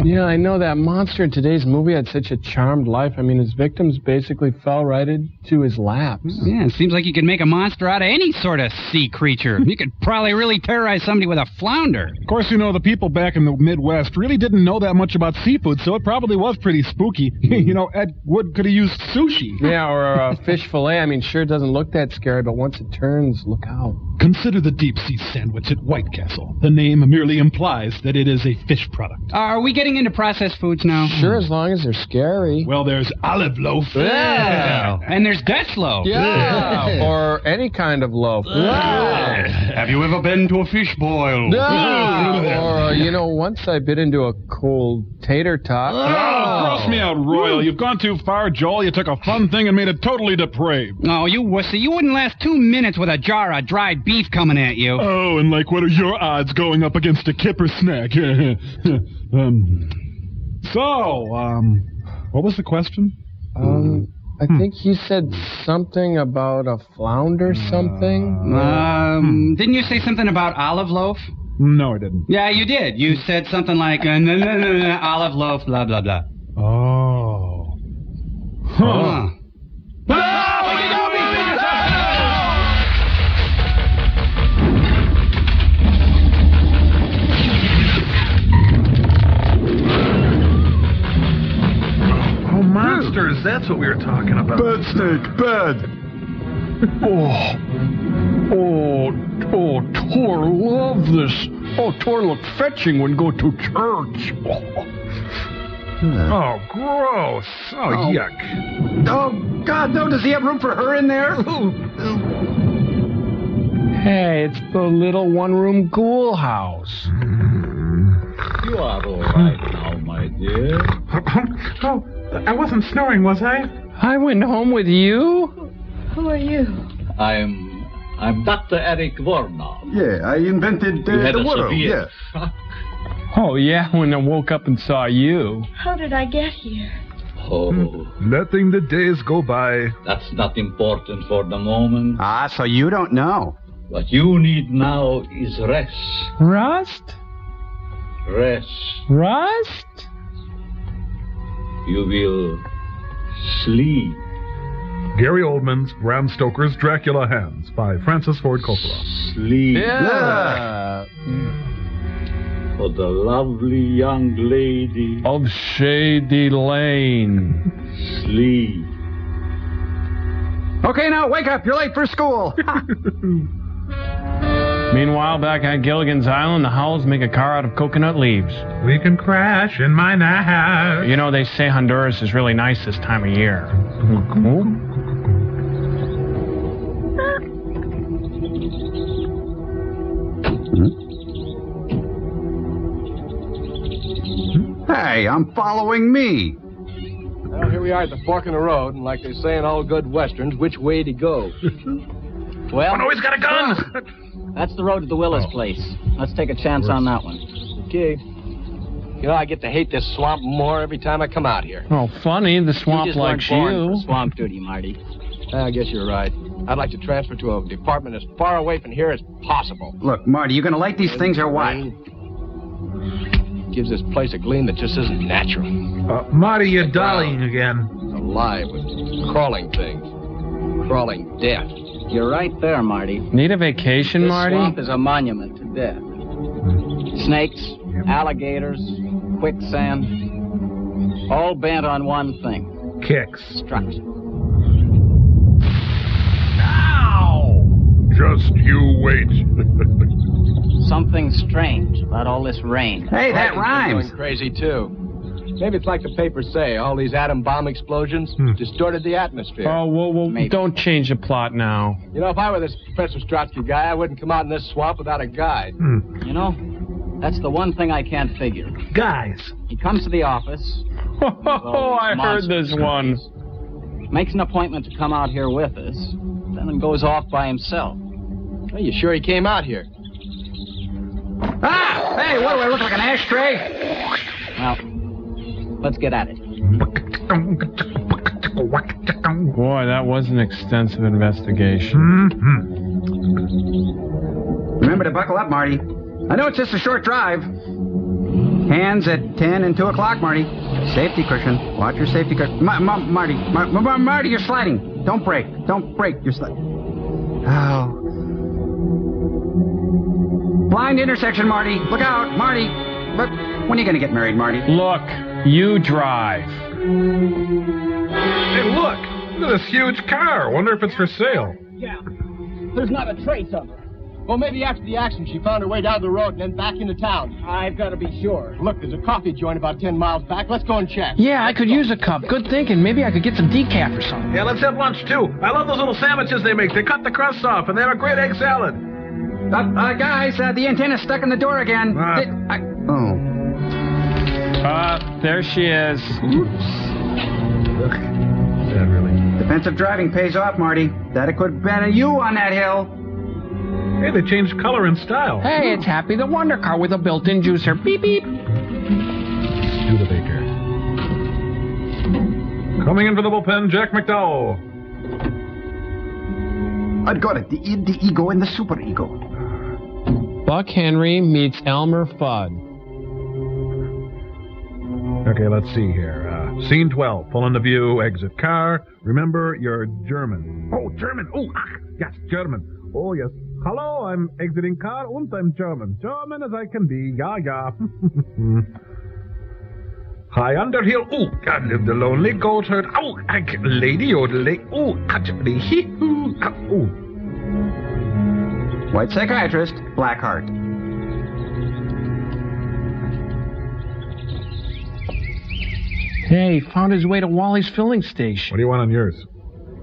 Yeah, I know that monster in today's movie had such a charmed life. I mean, his victims basically fell right into his laps. Yeah, it seems like you could make a monster out of any sort of sea creature. You could probably really terrorize somebody with a flounder. Of course, you know, the people back in the Midwest really didn't know that much about seafood, so it probably was pretty spooky. You know, Ed Wood could have used sushi. Yeah, or a fish fillet. I mean, sure, it doesn't look that scary, but once it turns, look out. Consider the deep-sea sandwich at White Castle. The name merely implies that it is a fish product. Are we getting into processed foods now? Sure, as long as they're scary. Well, there's olive loaf. Yeah. And there's Dutch loaf. Yeah. Or any kind of loaf. Yeah. Have you ever been to a fish boil? Yeah. Or, you know, once I bit into a cold tater tot. Gross me out, Royal. You've gone too far, Joel. You took a fun thing and made it totally depraved. Oh, you wussy. You wouldn't last 2 minutes with a jar of dried beef coming at you. Oh, and like, what are your odds going up against a kipper snack? What was the question? I think you said something about a flounder something. Didn't you say something about olive loaf? No, I didn't. Yeah, you did. You said something like, olive loaf, blah, blah, blah. Oh. Huh. Monsters, that's what we were talking about. Bad snake, bad. Tor love this. Oh, Tor look fetching when go to church. Oh, gross. Oh, yuck. Oh, God, no. Does he have room for her in there? Hey, it's the little one-room ghoul house. You are all right now, my dear. Oh, I wasn't snoring, was I? I went home with you? Who are you? I'm Dr. Eric Vornov. Yeah, I invented You had the a world. severe Yeah. Oh, yeah, when I woke up and saw you. How did I get here? Oh, Letting the days go by. that's not important for the moment. Ah, so you don't know. What you need now is rest. Rust? Rest. Rust? You will sleep. Gary Oldman's Bram Stoker's Dracula Hands by Francis Ford Coppola. Sleep. Yeah. For the lovely young lady. Of Shady Lane. Sleep. Okay, now wake up. You're late for school. Meanwhile, back at Gilligan's Island, the Howls make a car out of coconut leaves. We can crash in my house. You know, they say Honduras is really nice this time of year. Cool. Hey, I'm following me. Well, here we are at the fork in the road, and like they say in all good westerns, which way to go? Well, no, he's got a gun. That's the road to the Willis place. Let's take a chance on that one. Okay. You know, I get to hate this swamp more every time I come out here. Oh, funny, the swamp you just likes weren't born you. for swamp duty, Marty. I guess you're right. I'd like to transfer to a department as far away from here as possible. Look, Marty, you gonna light these things or what? Gives this place a gleam that just isn't natural. Marty, you're dollying again. Alive with crawling things. Crawling death. You're right there, Marty. Need a vacation, This Marty? swamp is a monument to death. Snakes, alligators, quicksand, all bent on one thing. Kicks. Destruction. Ow! Just you wait. Something strange about all this rain. Hey, that rhymes. Going crazy, too. Maybe it's like the papers say, all these atom bomb explosions distorted the atmosphere. Oh, well, don't change the plot now. You know, if I were this Professor Strotsky guy, I wouldn't come out in this swamp without a guide. You know, that's the one thing I can't figure. Guys. He comes to the office. Oh, I heard this one. Makes an appointment to come out here with us, then goes off by himself. Are you sure he came out here? Ah! Hey, what do I look like, an ashtray? Well, let's get at it. Boy, that was an extensive investigation. Remember to buckle up, Marty. I know it's just a short drive. Hands at 10 and 2 o'clock, Marty. Safety cushion. Watch your safety cushion. Marty, you're sliding. Don't break. Don't break. You're sliding. Oh. Blind intersection, Marty. Look out, Marty. Look, when are you going to get married, Marty? Look, you drive. Hey, look at this huge car. Wonder if it's for sale. Yeah. There's not a trace of her. Well, maybe after the accident, she found her way down the road and then back into town. I've got to be sure. Look, there's a coffee joint about 10 miles back. Let's go and check. Yeah, I could use a cup. Good thinking. Maybe I could get some decaf or something. Yeah, let's have lunch, too. I love those little sandwiches they make. They cut the crust off, and they have a great egg salad. Guys, the antenna's stuck in the door again. There she is. Oops. Yeah, really. Defensive driving pays off, Marty. That it could have been you on that hill. Hey, they changed color and style. Hey, it's Happy the Wonder Car with a built-in juicer. Beep, beep. Studebaker. Coming in for the bullpen, Jack McDowell. I got it. The ego and the superego. Buck Henry meets Elmer Fudd. Okay, let's see here. Scene 12. Pull into view, exit car. Remember, you're German. Oh, German. Oh, yes, German. Oh, yes. Hello, I'm exiting car and I'm German. German as I can be. Yeah. High Underhill. Oh, I live the lonely goat herd. Oh, lady yodeling. Oh, actually, hee-hoo. Oh. White psychiatrist, black heart. Hey, found his way to Wally's filling station. What do you want on yours?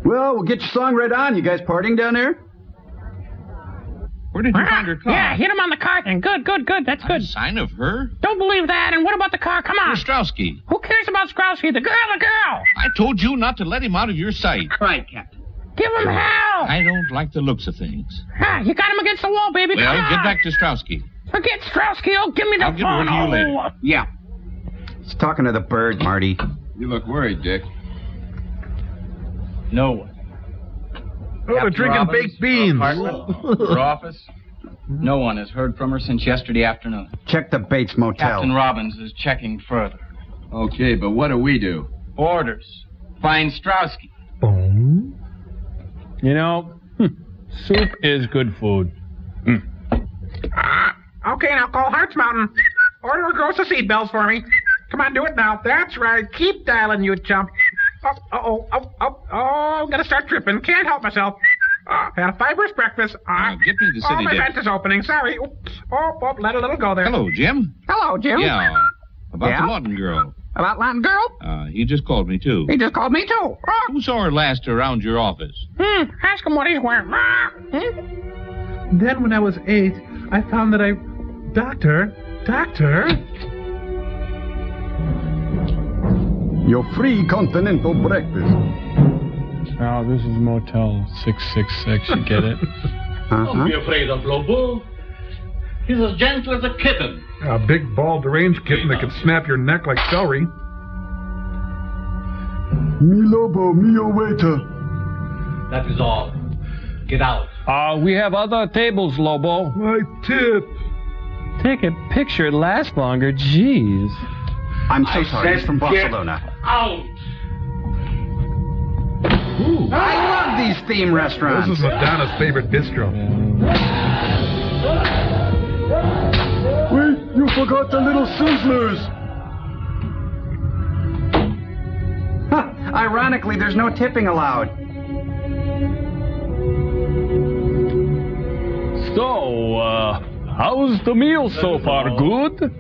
Well, we'll get your song right on. You guys partying down there? Where did you find her car? Yeah, hit him on the car thing. Good. That's good. A sign of her? Don't believe that. And what about the car? Come on. Ostrowski. Who cares about Strowski? The girl. I told you not to let him out of your sight. Right, Captain. Give him hell. I don't like the looks of things. You got him against the wall, baby. Well, Come on. get back to Strowski. Forget Strowski. Oh, give me the I'll get phone. rid of you later. Yeah. He's talking to the bird, Marty. You look worried, Dick. No one. Oh, they're drinking baked beans. Her office. No one has heard from her since yesterday afternoon. Check the Bates Motel. Captain Robbins is checking further. Okay, but what do we do? Orders. Find Strowski. Boom. You know, soup is good food. Okay, now call Hearts Mountain. Order a gross of seatbelts for me. Come on, do it now. That's right. Keep dialing, you chump. Oh, I'm gonna start tripping. Can't help myself. Had a fibrous breakfast. Get me the city my dip. vent is opening. Sorry. Oops. Oh, let a little go there. Hello, Jim. Hello, Jim. Yeah. About Yeah? the Lawton girl. About Latin girl? He just called me, too. He just called me, too. Who saw her last around your office? Ask him what he's wearing. Then when I was 8, I found that Doctor. Your free continental breakfast. Oh, this is Motel 666. You get it? Don't be afraid of Lobo. He's as gentle as a kitten. A big, bald, deranged kitten that could snap your neck like celery. Mi lobo, mio waiter. That is all. Get out. We have other tables, Lobo. My tip. Take a picture. It lasts longer. Jeez. I'm so sorry. He's from Barcelona. Out. Ooh. I love these theme restaurants. This is Madonna's favorite bistro. Wait, you forgot the little sizzlers. Ironically, there's no tipping allowed. So, how's the meal so far? Good?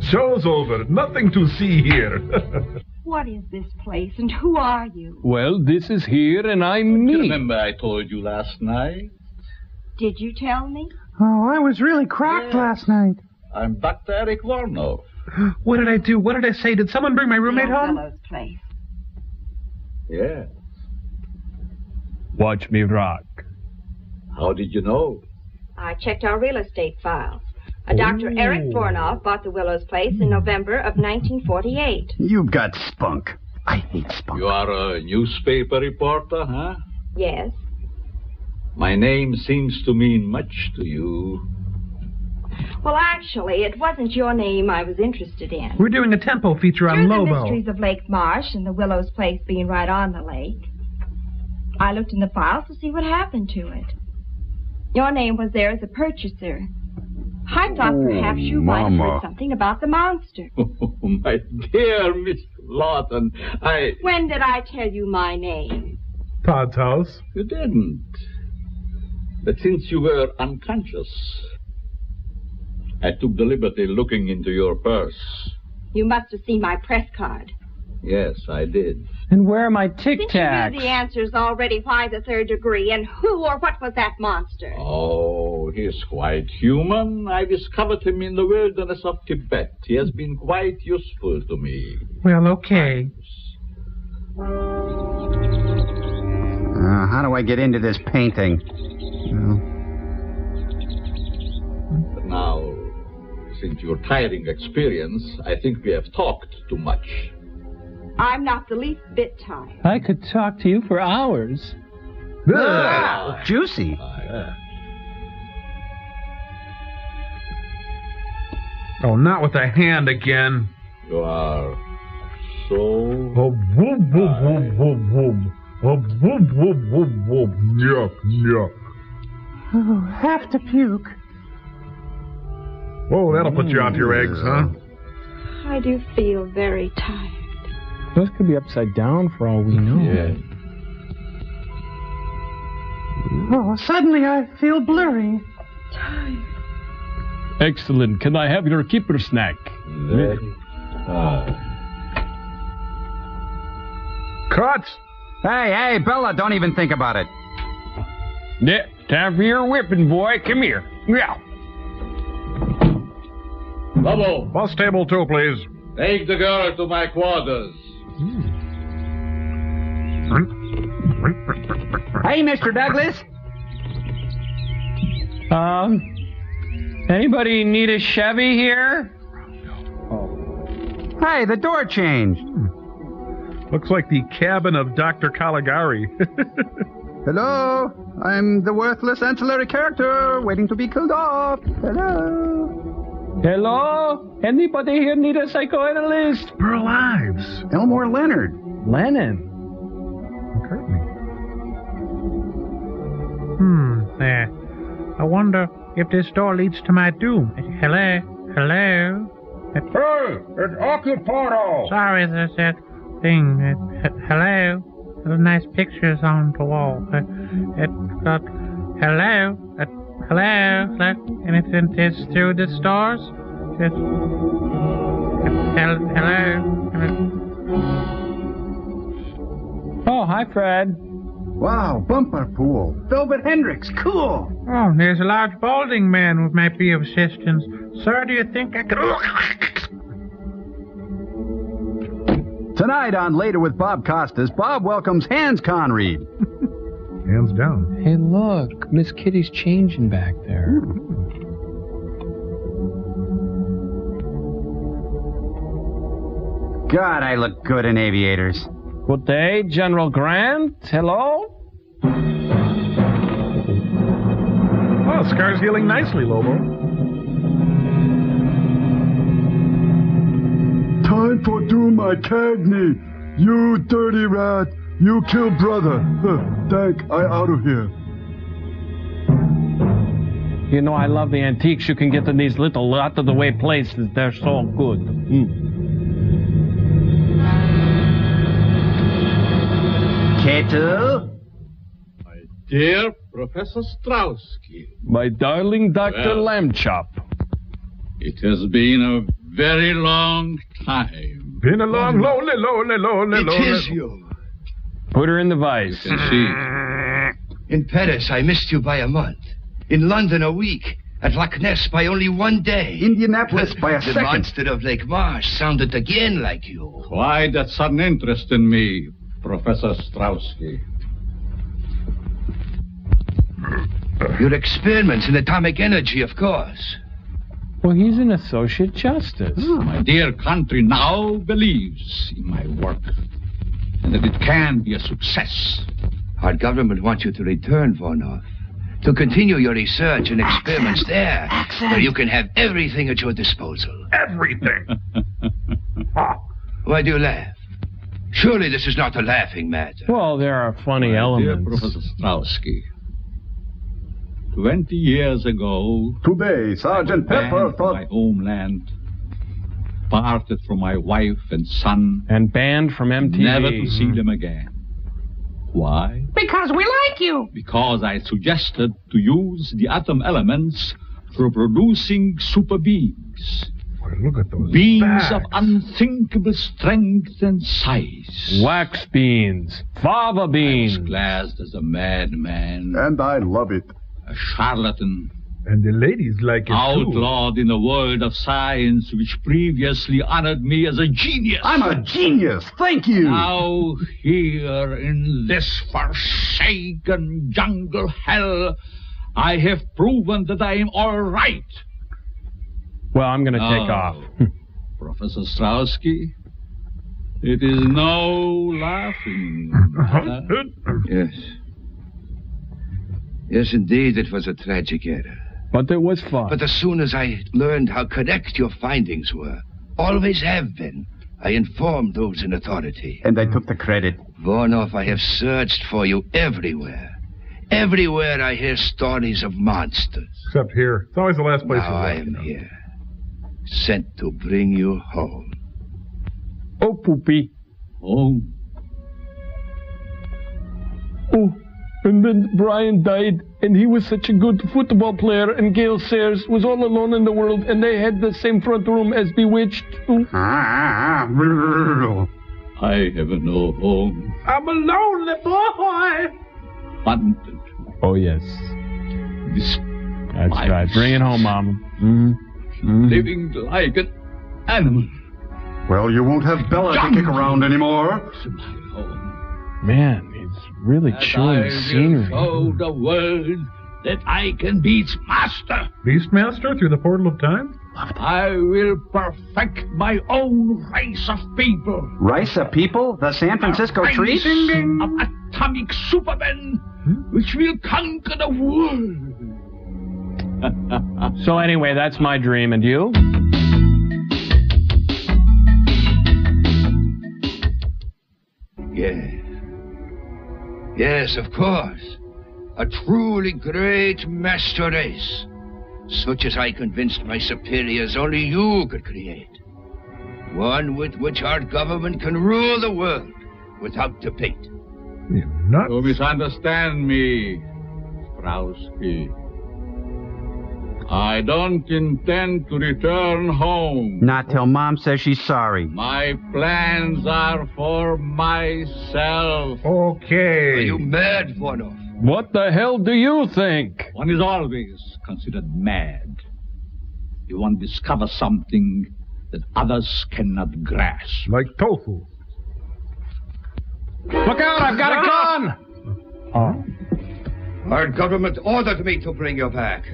Show's over. Nothing to see here. What is this place, and who are you? Well, this is here, and I'm me. Remember I told you last night? Did you tell me? Oh, I was really cracked last night. I'm Dr. Eric Vornov. What did I do? What did I say? Did someone bring my roommate home? Willow's place. Yeah. Watch me rock. How did you know? I checked our real estate files. Dr. Eric Vornov bought the Willows place in November of 1948. You've got spunk. I hate spunk. You are a newspaper reporter, huh? Yes. My name seems to mean much to you. Well, actually, it wasn't your name I was interested in. We're doing a tempo feature on Through Lobo. the mysteries of Lake Marsh and the Willows place being right on the lake, I looked in the files to see what happened to it. Your name was there as a purchaser. I thought perhaps you might have heard something about the monster. Oh, my dear Miss Lawton, When did I tell you my name? Todd's house. You didn't. But since you were unconscious, I took the liberty looking into your purse. You must have seen my press card. Yes, I did. And where are my Tic Since you Tacs? knew the answers already, why the third degree, and who or what was that monster? Oh, he's quite human. I discovered him in the wilderness of Tibet. He has been quite useful to me. Well, okay. How do I get into this painting? But now, since your tiring experience, I think we have talked too much. I'm not the least bit tired. I could talk to you for hours. Juicy. Oh, not with a hand again. You are so... Oh, whoop, whoop, whoop, whoop, whoop. Oh, whoop, whoop, whoop, whoop. Yuck, yuck. Oh, have to puke. Whoa, that'll put you off your eggs, huh? I do feel very tired. Those could be upside down for all we know. Yeah. Oh, suddenly I feel blurry. Tired. Excellent. Can I have your keeper snack? Cuts! Hey, Bella, don't even think about it. Yeah, time for your whipping, boy. Come here. Yeah. Lobo! Bus table 2, please. Take the girl to my quarters. Hey, Mr. Douglas. Anybody need a Chevy here? Hey, the door changed. Looks like the cabin of Dr. Caligari. Hello, I'm the worthless ancillary character waiting to be killed off. Hello. Hello? Anybody here need a psychoanalyst? Burl Ives. Elmore Leonard. Lennon. There. I wonder if this door leads to my doom. Hello? Hello? Hey, it's Occupado! Sorry, there's that thing. Hello? There's nice pictures on the wall. It's got... Hello? Hello? And it's through the stars? Just... Hello? Oh, hi, Fred. Wow, bumper pool. Velvet Hendricks, cool. Oh, there's a large balding man who might be of assistance. Sir, do you think I could... Tonight on Later with Bob Costas, Bob welcomes Hans Conried. Hands down. Hey, look. Miss Kitty's changing back there. God, I look good in aviators. Good day, General Grant. Hello? Oh, scar's healing nicely, Lobo. Time for Doom my Cagney. You dirty rat. You kill brother. Thank I out of here. You know, I love the antiques you can get in these little out-of-the-way places. They're so good. Kettle? My dear Professor Strowski. My darling Dr. Well, Lambchop. It has been a very long time. Been a long, lonely. It is you. Put her in the vice. You can see. In Paris, I missed you by a month. In London, a week. At Loch Ness, by only 1 day. Indianapolis, by a the second. monster of Lake Marsh sounded again like you. Why that sudden interest in me, Professor Strowski? Your experiments in atomic energy, of course. Well, he's an associate justice. My dear country now believes in my work, and that it can be a success. Our government wants you to return, Vonoff. To continue your research and experiments there, where you can have everything at your disposal. Everything! Why do you laugh? Surely this is not a laughing matter. Well, there are funny elements. Dear Professor Strowski, 20 years ago... Today, Sergeant Pepper thought... my homeland, parted from my wife and son... And banned from MTV. Never to see them again. Why? Because we like you. Because I suggested to use the atom elements for producing super beings. Look at those beings bags. of unthinkable strength and size. Wax beans. Fava beans. I was classed as a madman. And I love it. A charlatan. And the ladies like it outlawed in the world of science, which previously honored me as a genius. I'm a genius. Thank you. Now, here in this forsaken jungle hell, I have proven that I am all right. Well, I'm going to take off. Professor Strowski, it is no laughing matter. Yes. Yes, indeed, it was a tragic error. But it was fun. But as soon as I learned how correct your findings were, always have been, I informed those in authority. And they took the credit. Vornoff, I have searched for you everywhere. Everywhere I hear stories of monsters. Except here. It's always the last place Now I am here. Sent to bring you home. Oh, Poopy. Oh. Oh. And then Brian died, and he was such a good football player, and Gail Sayers was all alone in the world, and they had the same front room as Bewitched. I have no home. I'm a lonely boy. Hunted. Oh, yes. That's right. Bring it home, Mama. Living like an animal. Well, you won't have Bella to kick around anymore. Man, he's really chewing scenery. Show the world that I can be its master. Beastmaster through the portal of time? I will perfect my own race of people. Race of people? The San Francisco trees? Of atomic supermen, which will conquer the world. So anyway, that's my dream, and you? Yes. Yes, of course. A truly great master race, such as I convinced my superiors only you could create. One with which our government can rule the world without debate. You misunderstand me, Strowski. I don't intend to return home. Not till Mom says she's sorry. My plans are for myself. Okay. Are you mad, Vornoff? What the hell do you think? One is always considered mad if one discovers something that others cannot grasp. Like tofu. Look out, I've got a gun! Our government ordered me to bring you back.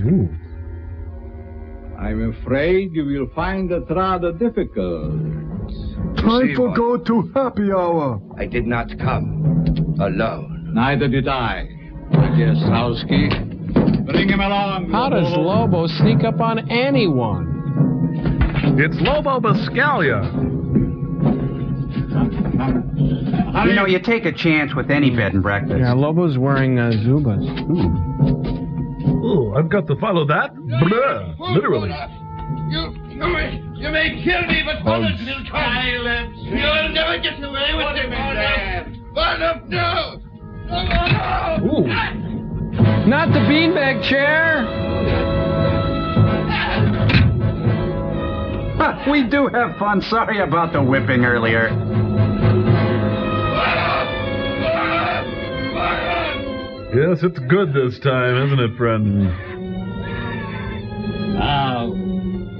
I'm afraid you will find it rather difficult. Time for go to happy hour. I did not come alone. Neither did I, my dear Strowski. Bring him along. How does Lobo sneak up on anyone? It's Lobo Biscaglia. You know, you take a chance with any bed and breakfast. Yeah, Lobo's wearing Zubas. Oh, I've got to follow that. Blah, literally. You may kill me, but bullets will come. You'll never get away with it, Dad. Vornoff, no! Ooh. Not the beanbag chair! We do have fun. Sorry about the whipping earlier. Yes, it's good this time, isn't it, friend? Now,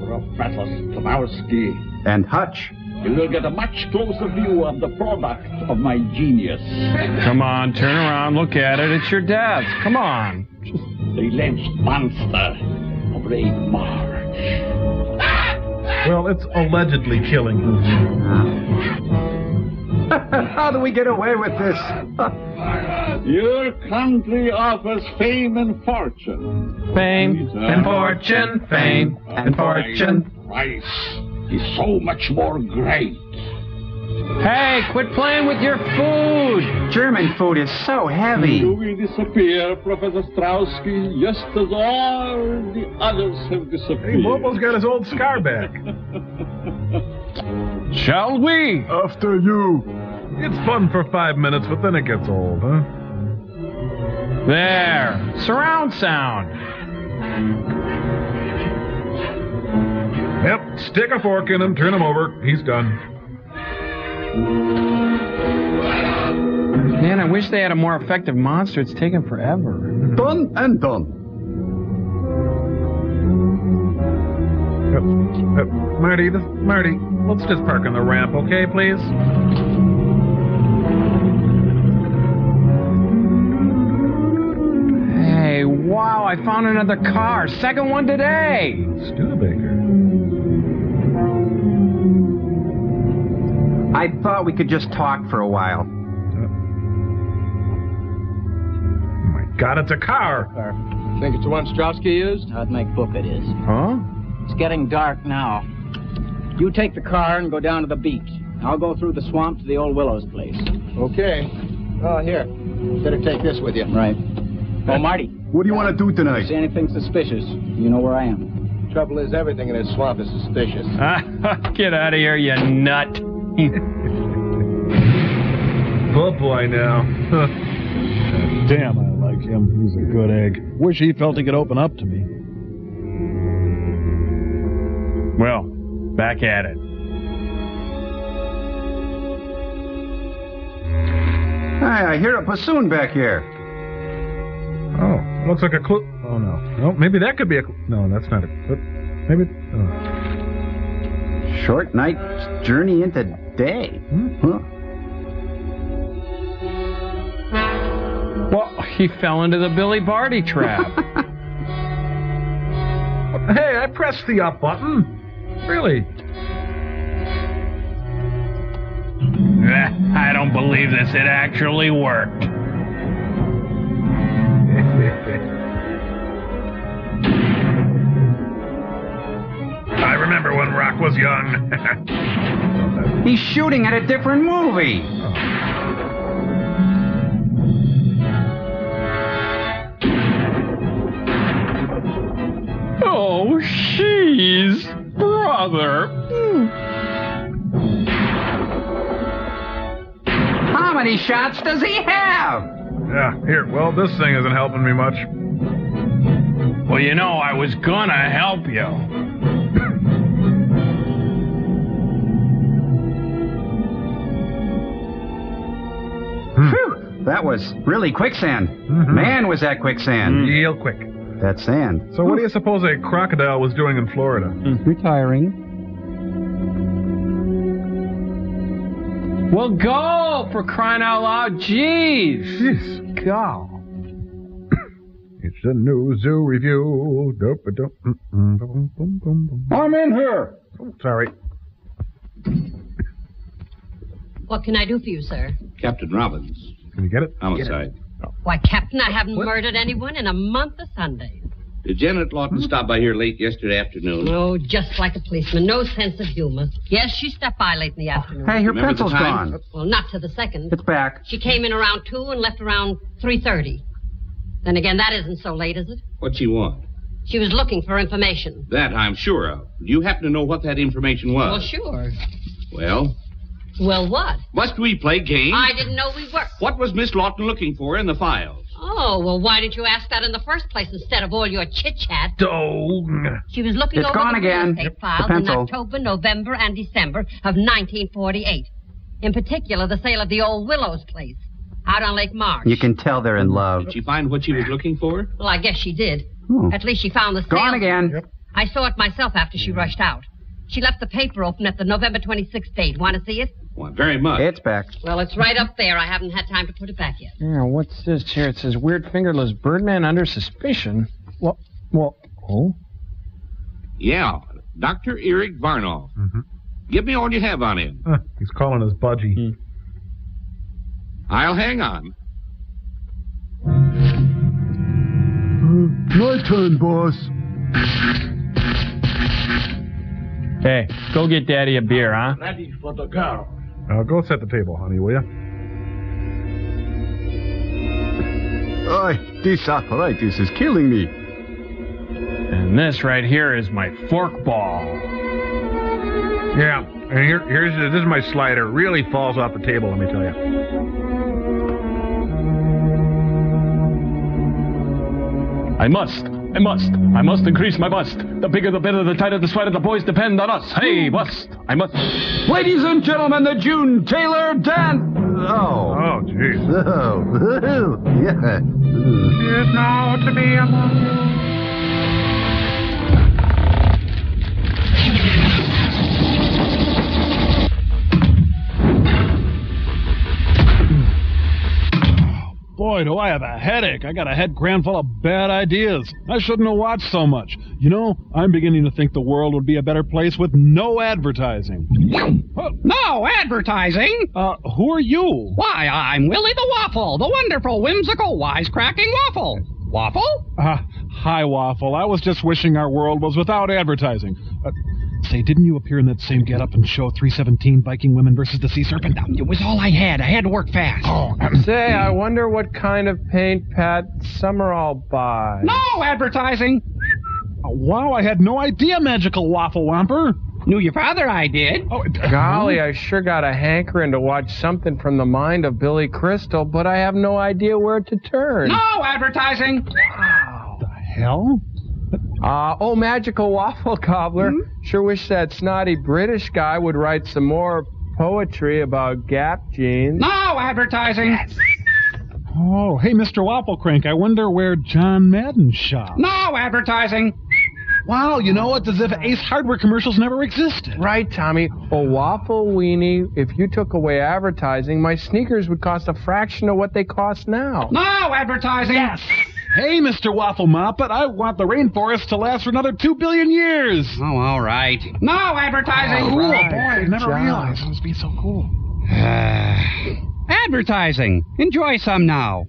Professor Strowski. And Hutch. You will get a much closer view of the product of my genius. Come on, turn around, look at it. It's your dad's. Come on. The alleged monster of Lake March. Well, it's allegedly killing. How do we get away with this? Your country offers fame and fortune. Fame and fortune, fame and fortune. Price is so much more great. Hey, quit playing with your food. German food is so heavy. You will disappear, Professor Straussky, just as all the others have disappeared. Hey, Bobo's got his old scar back. Shall we? After you. It's fun for 5 minutes, but then it gets old, huh? There. Surround sound. Yep, stick a fork in him, turn him over. He's done. Man, I wish they had a more effective monster. It's taken forever. Done and done. Marty, let's just park on the ramp, okay, please? Hey, wow, I found another car. Second one today. Studebaker. I thought we could just talk for a while. Oh my God, it's a car. Think it's the one Straussky used? I'd make book it is. Huh? It's getting dark now. You take the car and go down to the beach. I'll go through the swamp to the old Willows place. Okay. Oh, here. Better take this with you. Right. Oh, Marty. What do you want to do tonight? See anything suspicious? You know where I am. Trouble is, everything in this swamp is suspicious. Get out of here, you nut. Oh boy, now. Damn, I like him. He's a good egg. Wish he felt he could open up to me. Well, back at it. Hey, I hear a bassoon back here. Oh, looks like a clue. Oh, no. No, maybe that could be a clue. No, that's not a clue. Maybe. Oh. Short night journey into day. Huh? Well, he fell into the Billy Barty trap. Hey, I pressed the up button. Really? I don't believe this. It actually worked. I remember when Rock was young. He's shooting at a different movie. Oh, she's brother. How many shots does he have? Yeah, here. Well, this thing isn't helping me much. Well, you know, I was gonna help you. Phew, that was really quicksand. Man, was that quicksand. Real quick. That sand. So what do you suppose a crocodile was doing in Florida? Retiring. Well, go, for crying out loud. Jeez. Go. It's the new zoo review. I'm in here. Oh, sorry. What can I do for you, sir? Captain Robbins. Can you get it? Homicide. Why, Captain, I haven't murdered anyone in a month of Sundays. Did Janet Lawton stop by here late yesterday afternoon? Oh, just like a policeman. No sense of humor. Yes, she stepped by late in the afternoon. Hey, her Remember the pencil's time? gone. Well, not to the second. It's back. She came in around 2 and left around 3:30. Then again, that isn't so late, is it? What'd she want? She was looking for information. That I'm sure of. Do you happen to know what that information was? Well, sure. Well? Well, what? Must we play games? I didn't know we were. What was Miss Lawton looking for in the files? Oh, well, why didn't you ask that in the first place instead of all your chit-chat? She was looking It's over gone the again. real estate The files in pencil. October, November, and December of 1948. In particular, the sale of the old Willows place out on Lake Marsh. You can tell they're in love. Did she find what she was looking for? Well, I guess she did. Oh. At least she found the sale. Gone again. I saw it myself after she rushed out. She left the paper open at the November 26th date. Want to see it? Well, very much. It's back. Well, it's right up there. I haven't had time to put it back yet. Yeah, what's this here? It says weird fingerless Birdman under suspicion. Well, oh? Yeah, Dr. Eric Varnoff. Give me all you have on him. He's calling us Budgie. I'll hang on. My turn, boss. Hey, go get Daddy a beer, huh? Ready for the girl. Go set the table, honey, will you? This arthritis is killing me. And this right here is my fork ball. Yeah, and this is my slider. It really falls off the table, let me tell you. I must increase my bust. The bigger the better, the tighter the sweater. The boys depend on us. Hey, bust. I must. Ladies and gentlemen, the June Taylor dance. Oh, jeez. Oh, yeah. Choose now to be among you. Boy, do I have a headache. I got a head cram full of bad ideas. I shouldn't have watched so much. You know, I'm beginning to think the world would be a better place with no advertising. No advertising? Who are you? Why, I'm Willie the Waffle, the wonderful, whimsical, wisecracking Waffle. Waffle? Hi, Waffle. I was just wishing our world was without advertising. Say, didn't you appear in that same getup in show 317, Viking Women versus the Sea Serpent? It was all I had. I had to work fast. Say, I wonder what kind of paint Pat Summerall buys. No advertising. Wow, I had no idea, Magical Waffle Whomper. Knew your father, I did. Oh, golly, I sure got a hankering to watch something from the mind of Billy Crystal, but I have no idea where to turn. No advertising. The hell? Magical Waffle Cobbler. Sure wish that snotty British guy would write some more poetry about Gap jeans. No advertising. Oh, hey, Mr. Waffle Crank, I wonder where John Madden shops. No advertising. Wow, you know, it's as if Ace Hardware commercials never existed. Right, Tommy. Oh, Waffle Weenie, if you took away advertising, my sneakers would cost a fraction of what they cost now. No advertising. Yes. Hey, Mr. Waffle Moppet, I want the rainforest to last for another 2 billion years. Oh, all right. No advertising. Oh, boy, I never realized it was be so cool. Advertising. Enjoy some now.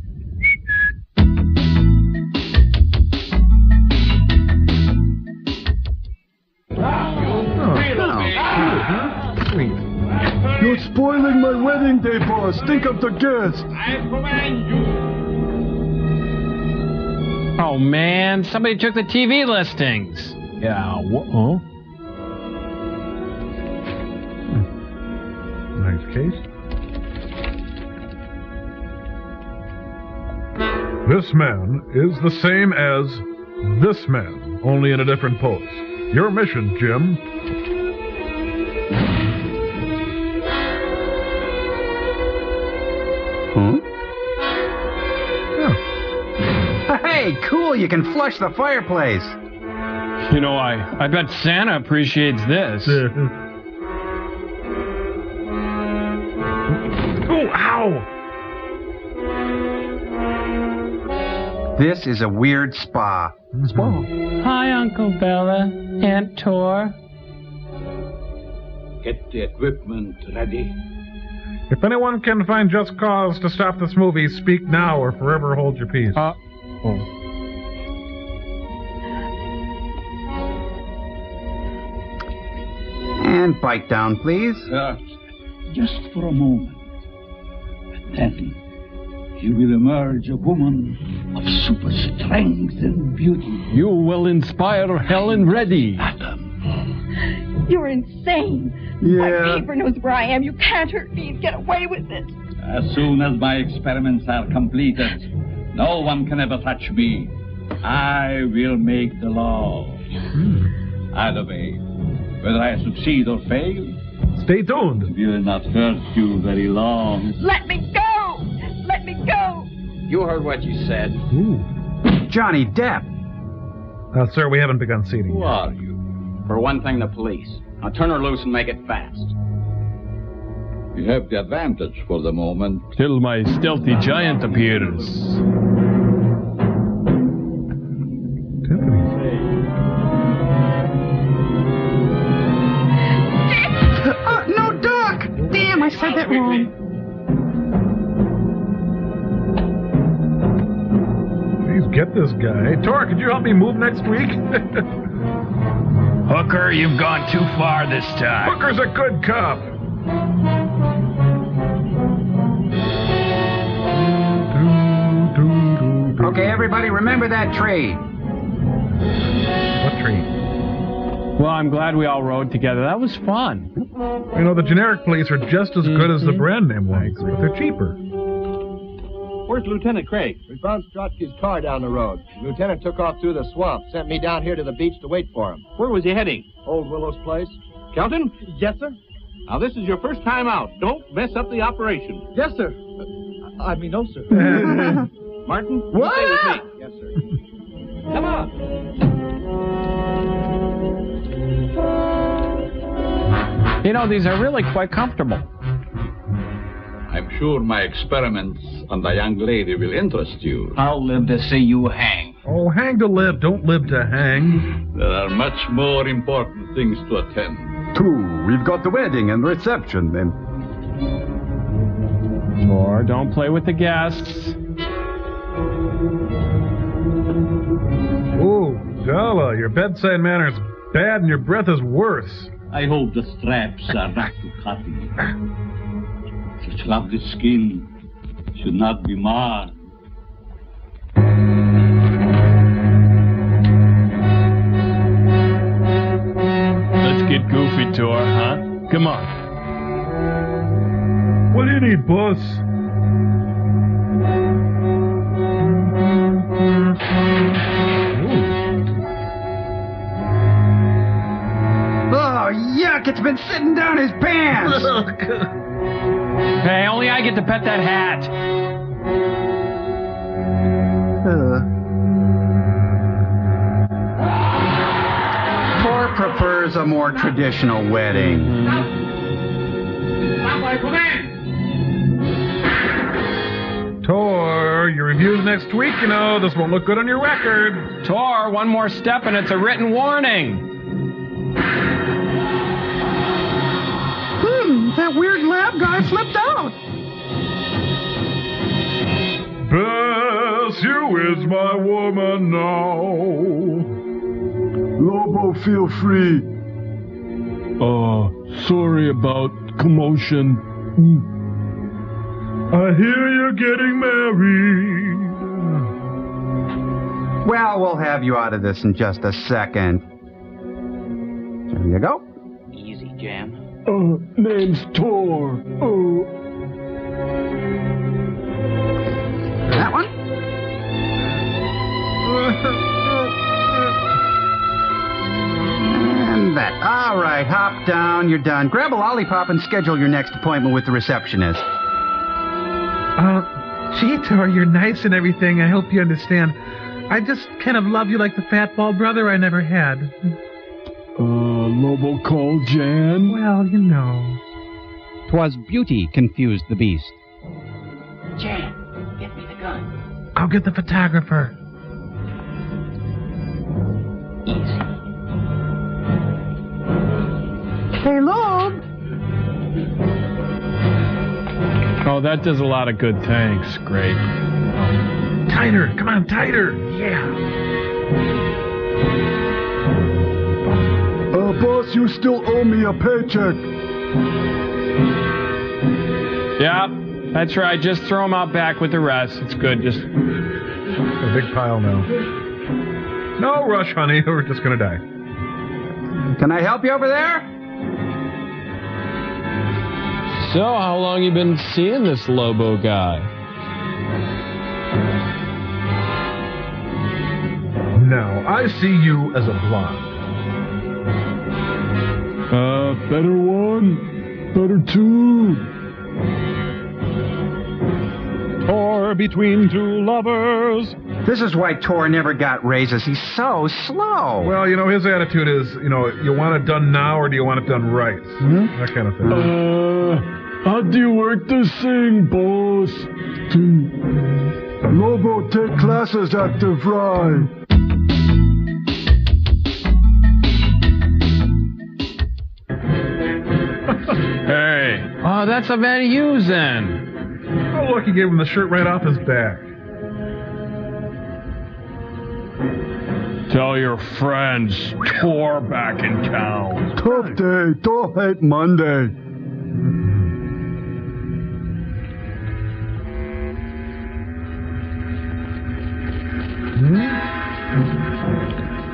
You're spoiling my wedding day, boss. Think of the guests. I command you. Oh, man, somebody took the TV listings. Yeah, what? Nice case. This man is the same as this man, only in a different pose. Your mission, Jim. Hey, cool, you can flush the fireplace. You know, I bet Santa appreciates this. Oh, ow! This is a weird spa. Hi, Uncle Bella. Aunt Tor. Get the equipment ready. If anyone can find just cause to stop this movie, speak now or forever hold your peace. And bite down, please. Just for a moment. And then you will emerge a woman of super strength and beauty. You will inspire Helen Reddy. You're insane. My neighbor knows where I am. You can't hurt me and get away with it. As soon as my experiments are completed, no one can ever touch me. I will make the law. Either way, whether I succeed or fail, stay tuned. It will not hurt you very long. Let me go! Let me go! You heard what you said. Johnny Depp. Sir, we haven't begun seating. Who are you? For one thing, the police. Now turn her loose and make it fast. You have the advantage for the moment. Till my stealthy giant appears. No, Doc! Damn, I said that wrong. get this guy. Hey, Tor, could you help me move next week? Hooker, you've gone too far this time. Hooker's a good cop. Okay, everybody, remember that trade. What trade? Well, I'm glad we all rode together. That was fun. You know, the generic police are just as good as the brand name ones, but they're cheaper. Where's Lieutenant Craig? We found Strotsky's car down the road. The lieutenant took off through the swamp, sent me down here to the beach to wait for him. Where was he heading? Old Willow's place. Kelton? Yes, sir? Now, this is your first time out. Don't mess up the operation. Yes, sir. I mean, no, sir. Martin, What? you stay with me. Yes, sir. Come on. You know, these are really quite comfortable. I'm sure my experiments on the young lady will interest you. I'll live to see you hang. Oh, hang to live, don't live to hang. There are much more important things to attend. 2. We've got the wedding and reception, then. Or don't play with the guests. Oh, Dala, your bedside manner is bad and your breath is worse. I hope the straps are back to cutting. Such lovely skin should not be marred. Let's get goofy, Tor, huh? Come on. What do you need, boss? Oh, yuck, it's been sitting down his pants. Hey, only I get to pet that hat. Tor prefers a more traditional wedding. Tor, your review's next week, you know. This won't look good on your record. Tor, one more step and it's a written warning. That weird lab guy slipped out. Bess, you is my woman now. Lobo, feel free. Sorry about commotion. I hear you're getting married. Well, we'll have you out of this in just a second. There you go. Easy, Jan. Name's Tor. That one? And that. All right, hop down. You're done. Grab a lollipop and schedule your next appointment with the receptionist. Gee, Tor, you're nice and everything. I hope you understand. I just kind of love you like the fatball brother I never had. Lobo called Jan? Well, you know. 'Twas beauty confused the beast. Jan, get me the gun. I'll get the photographer. Easy. Hey, Loeb. Oh, that does a lot of good things. Great. Tighter, come on, tighter. Yeah. Boss, you still owe me a paycheck. Yeah, that's right. Just throw them out back with the rest. It's good. Just a big pile now. No rush, honey. We're just gonna die. Can I help you over there? So, how long you been seeing this Lobo guy? No, I see you as a blonde. Better one, better two. Or between two lovers. This is why Tor never got raises. He's so slow. Well, you know, his attitude is, you know, you want it done now or do you want it done right? That kind of thing. How do you work this thing, boss? Lobo, take classes at the Fry. Hey. Oh, that's a Van Heusen. Oh, look, he gave him the shirt right off his back. Tell your friends, Tor back in town. Tough day. Don't hate Monday.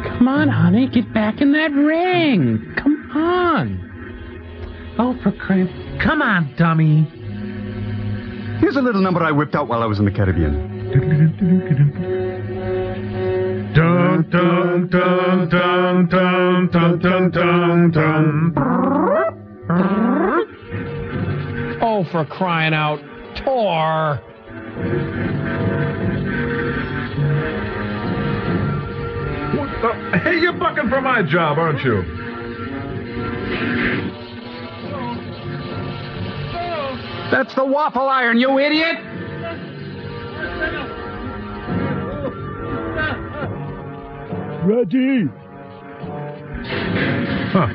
Come on, honey, get back in that ring. Come on. Oh, for crying. Come on, dummy. Here's a little number I whipped out while I was in the Caribbean. Dun dun dun dun dun dun dun dun dun. Oh, for crying out, Tor. Hey, you're bucking for my job, aren't you? That's the waffle iron, you idiot! Ready? Huh.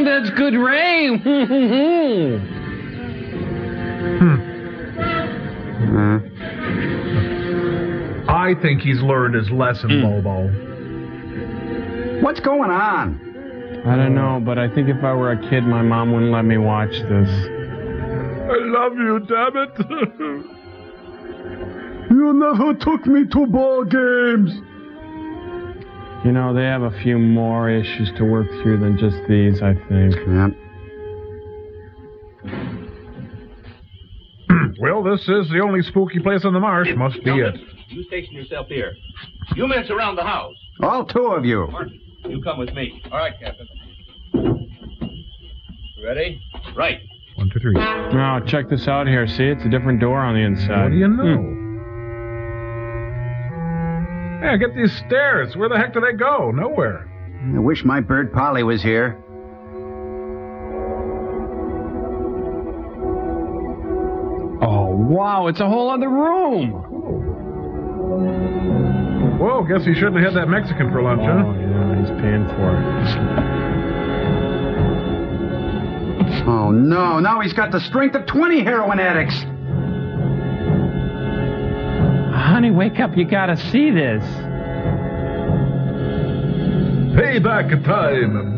That's good rain. I think he's learned his lesson, Bobo. What's going on? I don't know, but I think if I were a kid, my mom wouldn't let me watch this. I love you, damn it. You never took me to ball games. You know, they have a few more issues to work through than just these, I think. Yep. Well, this is the only spooky place on the marsh. Must be it. You station yourself here. You men surround the house. All two of you. Martin, you come with me. All right, Captain. Ready? Right. 1, 2, 3. Now, check this out here. See, it's a different door on the inside. What do you know? Yeah, get these stairs. Where the heck do they go? Nowhere. I wish my bird Polly was here. Oh, wow, it's a whole other room. Whoa, guess he shouldn't have had that Mexican for lunch, huh? Oh, yeah, he's paying for it. Oh, no. Now he's got the strength of 20 heroin addicts. Honey, wake up. You gotta see this. Payback time.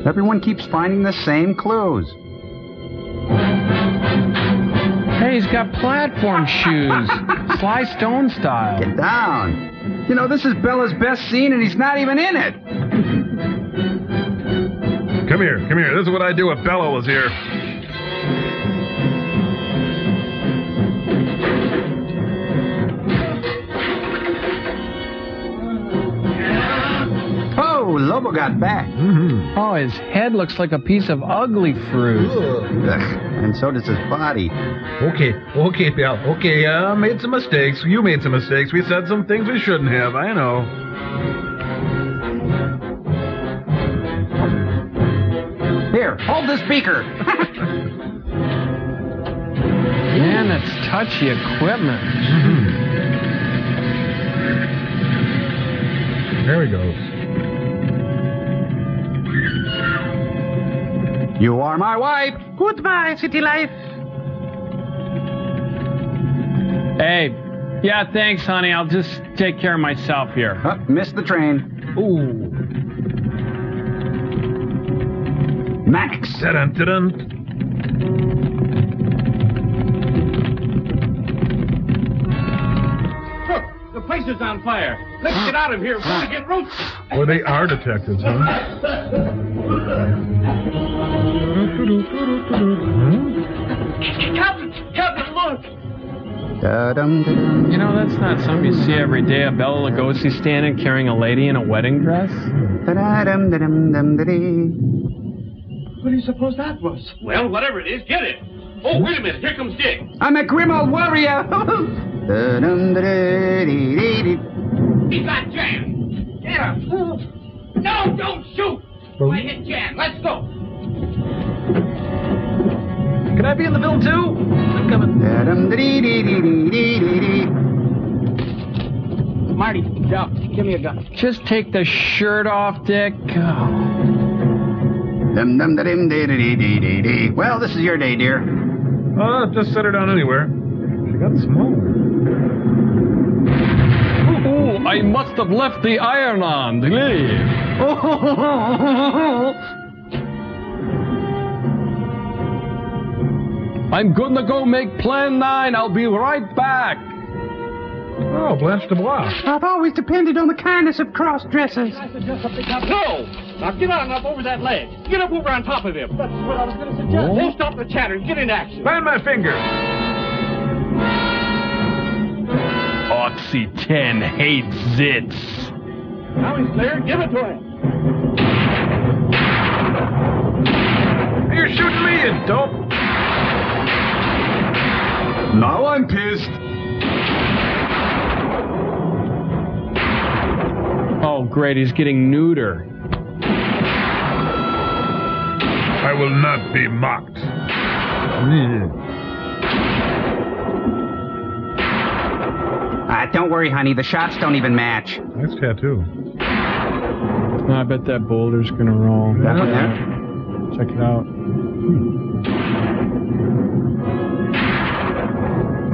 Everyone keeps finding the same clues. Hey, he's got platform shoes. Sly Stone style. Get down. You know, this is Bella's best scene, and he's not even in it. Come here. This is what I'd do if Bella was here. Oh, Lobo got back. Mm-hmm. Oh, his head looks like a piece of ugly fruit. Ugh. And so does his body. Okay, Bill. Okay, made some mistakes. You made some mistakes. We said some things we shouldn't have. I know. Here, hold this beaker. Man, that's touchy equipment. Mm-hmm. There he goes. You are my wife. Goodbye, city life. Hey, yeah, thanks, honey. I'll just take care of myself here. Oh, missed the train. Ooh. Max. Dun-dun-dun. Look, the place is on fire. Let's get out of here before we get roasted. Well, they are detectives, huh? Captain, look! You know, that's not something you see every day. A Bela Lugosi standing carrying a lady in a wedding dress. What do you suppose that was? Well, whatever it is, get it. Oh, wait a minute. Here comes Dick. I'm a grim old warrior. He's got Jan. Get him. No, don't shoot. I hit Jan. Let's go. Can I be in the film too? I'm coming. Marty, Joe, give me a gun. Just take the shirt off, Dick. Well, this is your day, dear. Just set her down anywhere. She got smaller. Oh, I must have left the iron on. I'm gonna go make Plan 9. I'll be right back. Oh, Blanche Dubois. I've always depended on the kindness of cross-dressers. No! Now get on up over that ledge. Get up over on top of him. That's what I was going to suggest. Oh. Don't stop the chatter. Get in action. Find my finger. Oxy 10 hates zits. Now he's clear. Give it to him. You're shooting me, you dope. Now I'm pissed. Oh, great, he's getting neuter. I will not be mocked. Don't worry, honey. The shots don't even match. Nice tattoo. I bet that boulder's gonna roll. That one there? Check it out.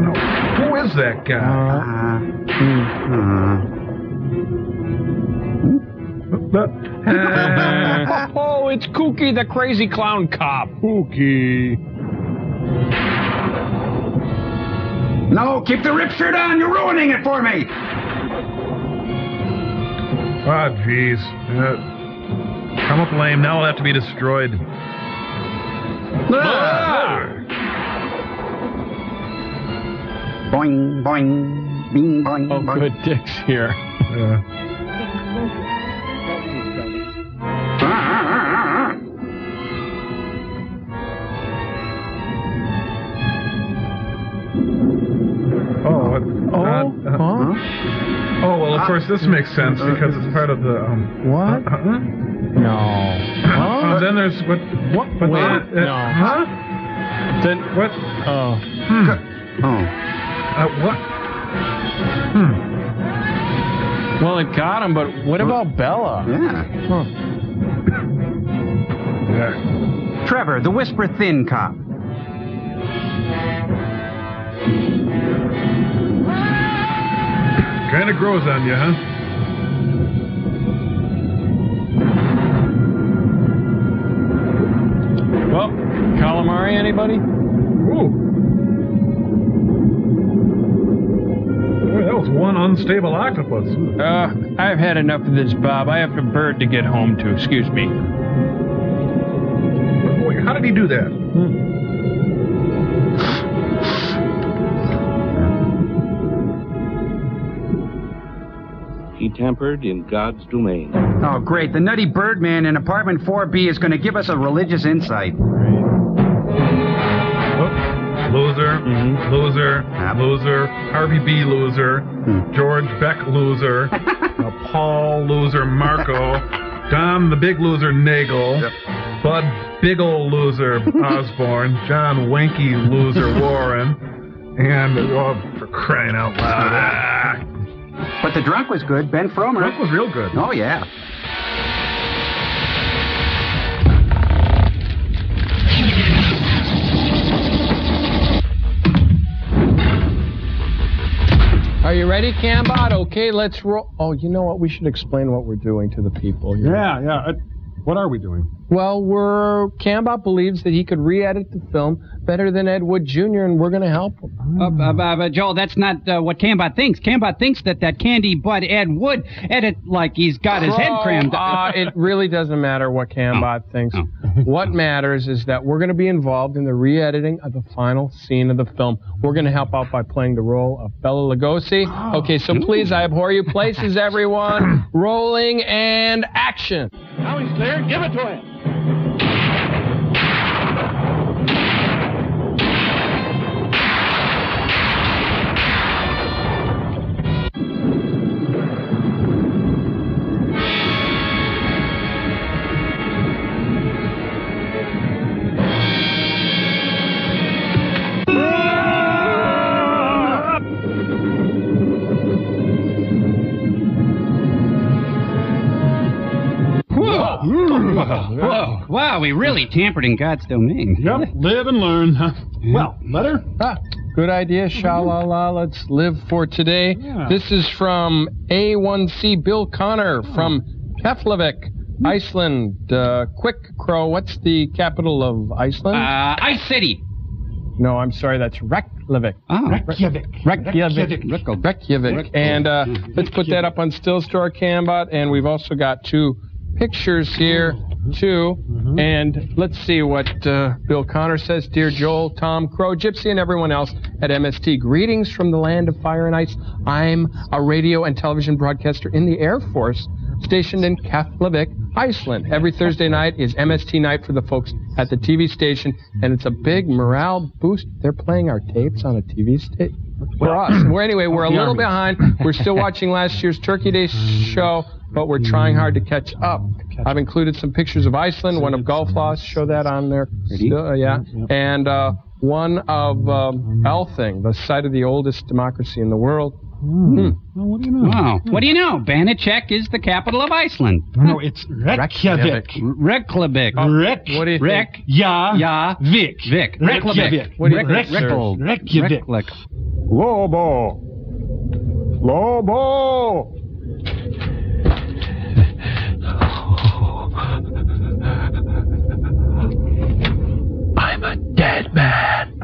No. Who is that guy? Oh, it's Kooky, the crazy clown cop. Kooky. No, keep the rip shirt on. You're ruining it for me. Ah, jeez. Come up lame. Now I'll have to be destroyed. Boing, boing, bing, boing, oh, boing. good Dick's here. Oh, well, of course, this makes sense because it's part of the, What? No. Then there's, what? Wait, no. Huh? Then, what? Oh. What? Well, it got him, but what about Bella? Yeah. Yeah. Trevor, the Whisper Thin cop. Kind of grows on you, huh? Well, calamari, anybody? Ooh. Boy, that was one unstable octopus. I've had enough of this, Bob. I have a bird to get home to. Excuse me. Boy, how did he do that? He tampered in God's domain. Oh, great. The nutty Birdman in apartment 4B is going to give us a religious insight. Loser, loser, loser, Harvey B. loser, George Beck loser, Paul loser Marco, Don the big loser Nagel, Bud big ol' loser Osborne, John wanky loser Warren, and, oh, for crying out loud. But the drunk was good, Ben Fromer. Drunk was real good. Oh, yeah. Are you ready, Cambot? Okay, let's roll. Oh, you know what? We should explain what we're doing to the people here. Yeah. What are we doing? Well, Cambot believes that he could re-edit the film better than Ed Wood Jr., and we're going to help him. Joel, that's not what Cambot thinks. Cambot thinks that candy butt Ed Wood edit like he's got his head crammed. It really doesn't matter what Cambot thinks. What matters is that we're going to be involved in the re-editing of the final scene of the film. We're going to help out by playing the role of Bela Lugosi. Okay, so please, I abhor you. Places, everyone. Rolling and action. Now he's clear. Give it to him. Whoa. Wow, we really tampered in God's domain. Yep, live and learn, huh? Well, letter? Good idea, sha-la-la. Let's live for today. Yeah. This is from A1C Bill Connor from Keflavik, Iceland. Quick, Crow, what's the capital of Iceland? Ice City. No, I'm sorry, that's Reykjavik. Reykjavik. Reykjavik. And let's put that up on Still Store Cambot. And we've also got 2 pictures here, too. And let's see what Bill Connor says. Dear Joel, Tom, Crow, Gypsy, and everyone else at MST. Greetings from the land of fire and ice. I'm a radio and television broadcaster in the Air Force, stationed in Keflavik, Iceland. Every Thursday night is MST night for the folks at the TV station, and it's a big morale boost. They're playing our tapes on a TV station for us. Anyway, we're a little behind. We're still watching last year's Turkey Day show, but we're trying hard to catch up. I've included some pictures of Iceland, one of Gullfoss, show that on there. Still, and one of Elthing, the site of the oldest democracy in the world. Well, what do you know? Wow. What do you know? Banachek is the capital of Iceland. No, it's Reykjavik. Reykjavik. What do you think? Vic. Reykjavik. What do you think, sir? Reykjavik. Lobo! Lobo! I'm a dead man.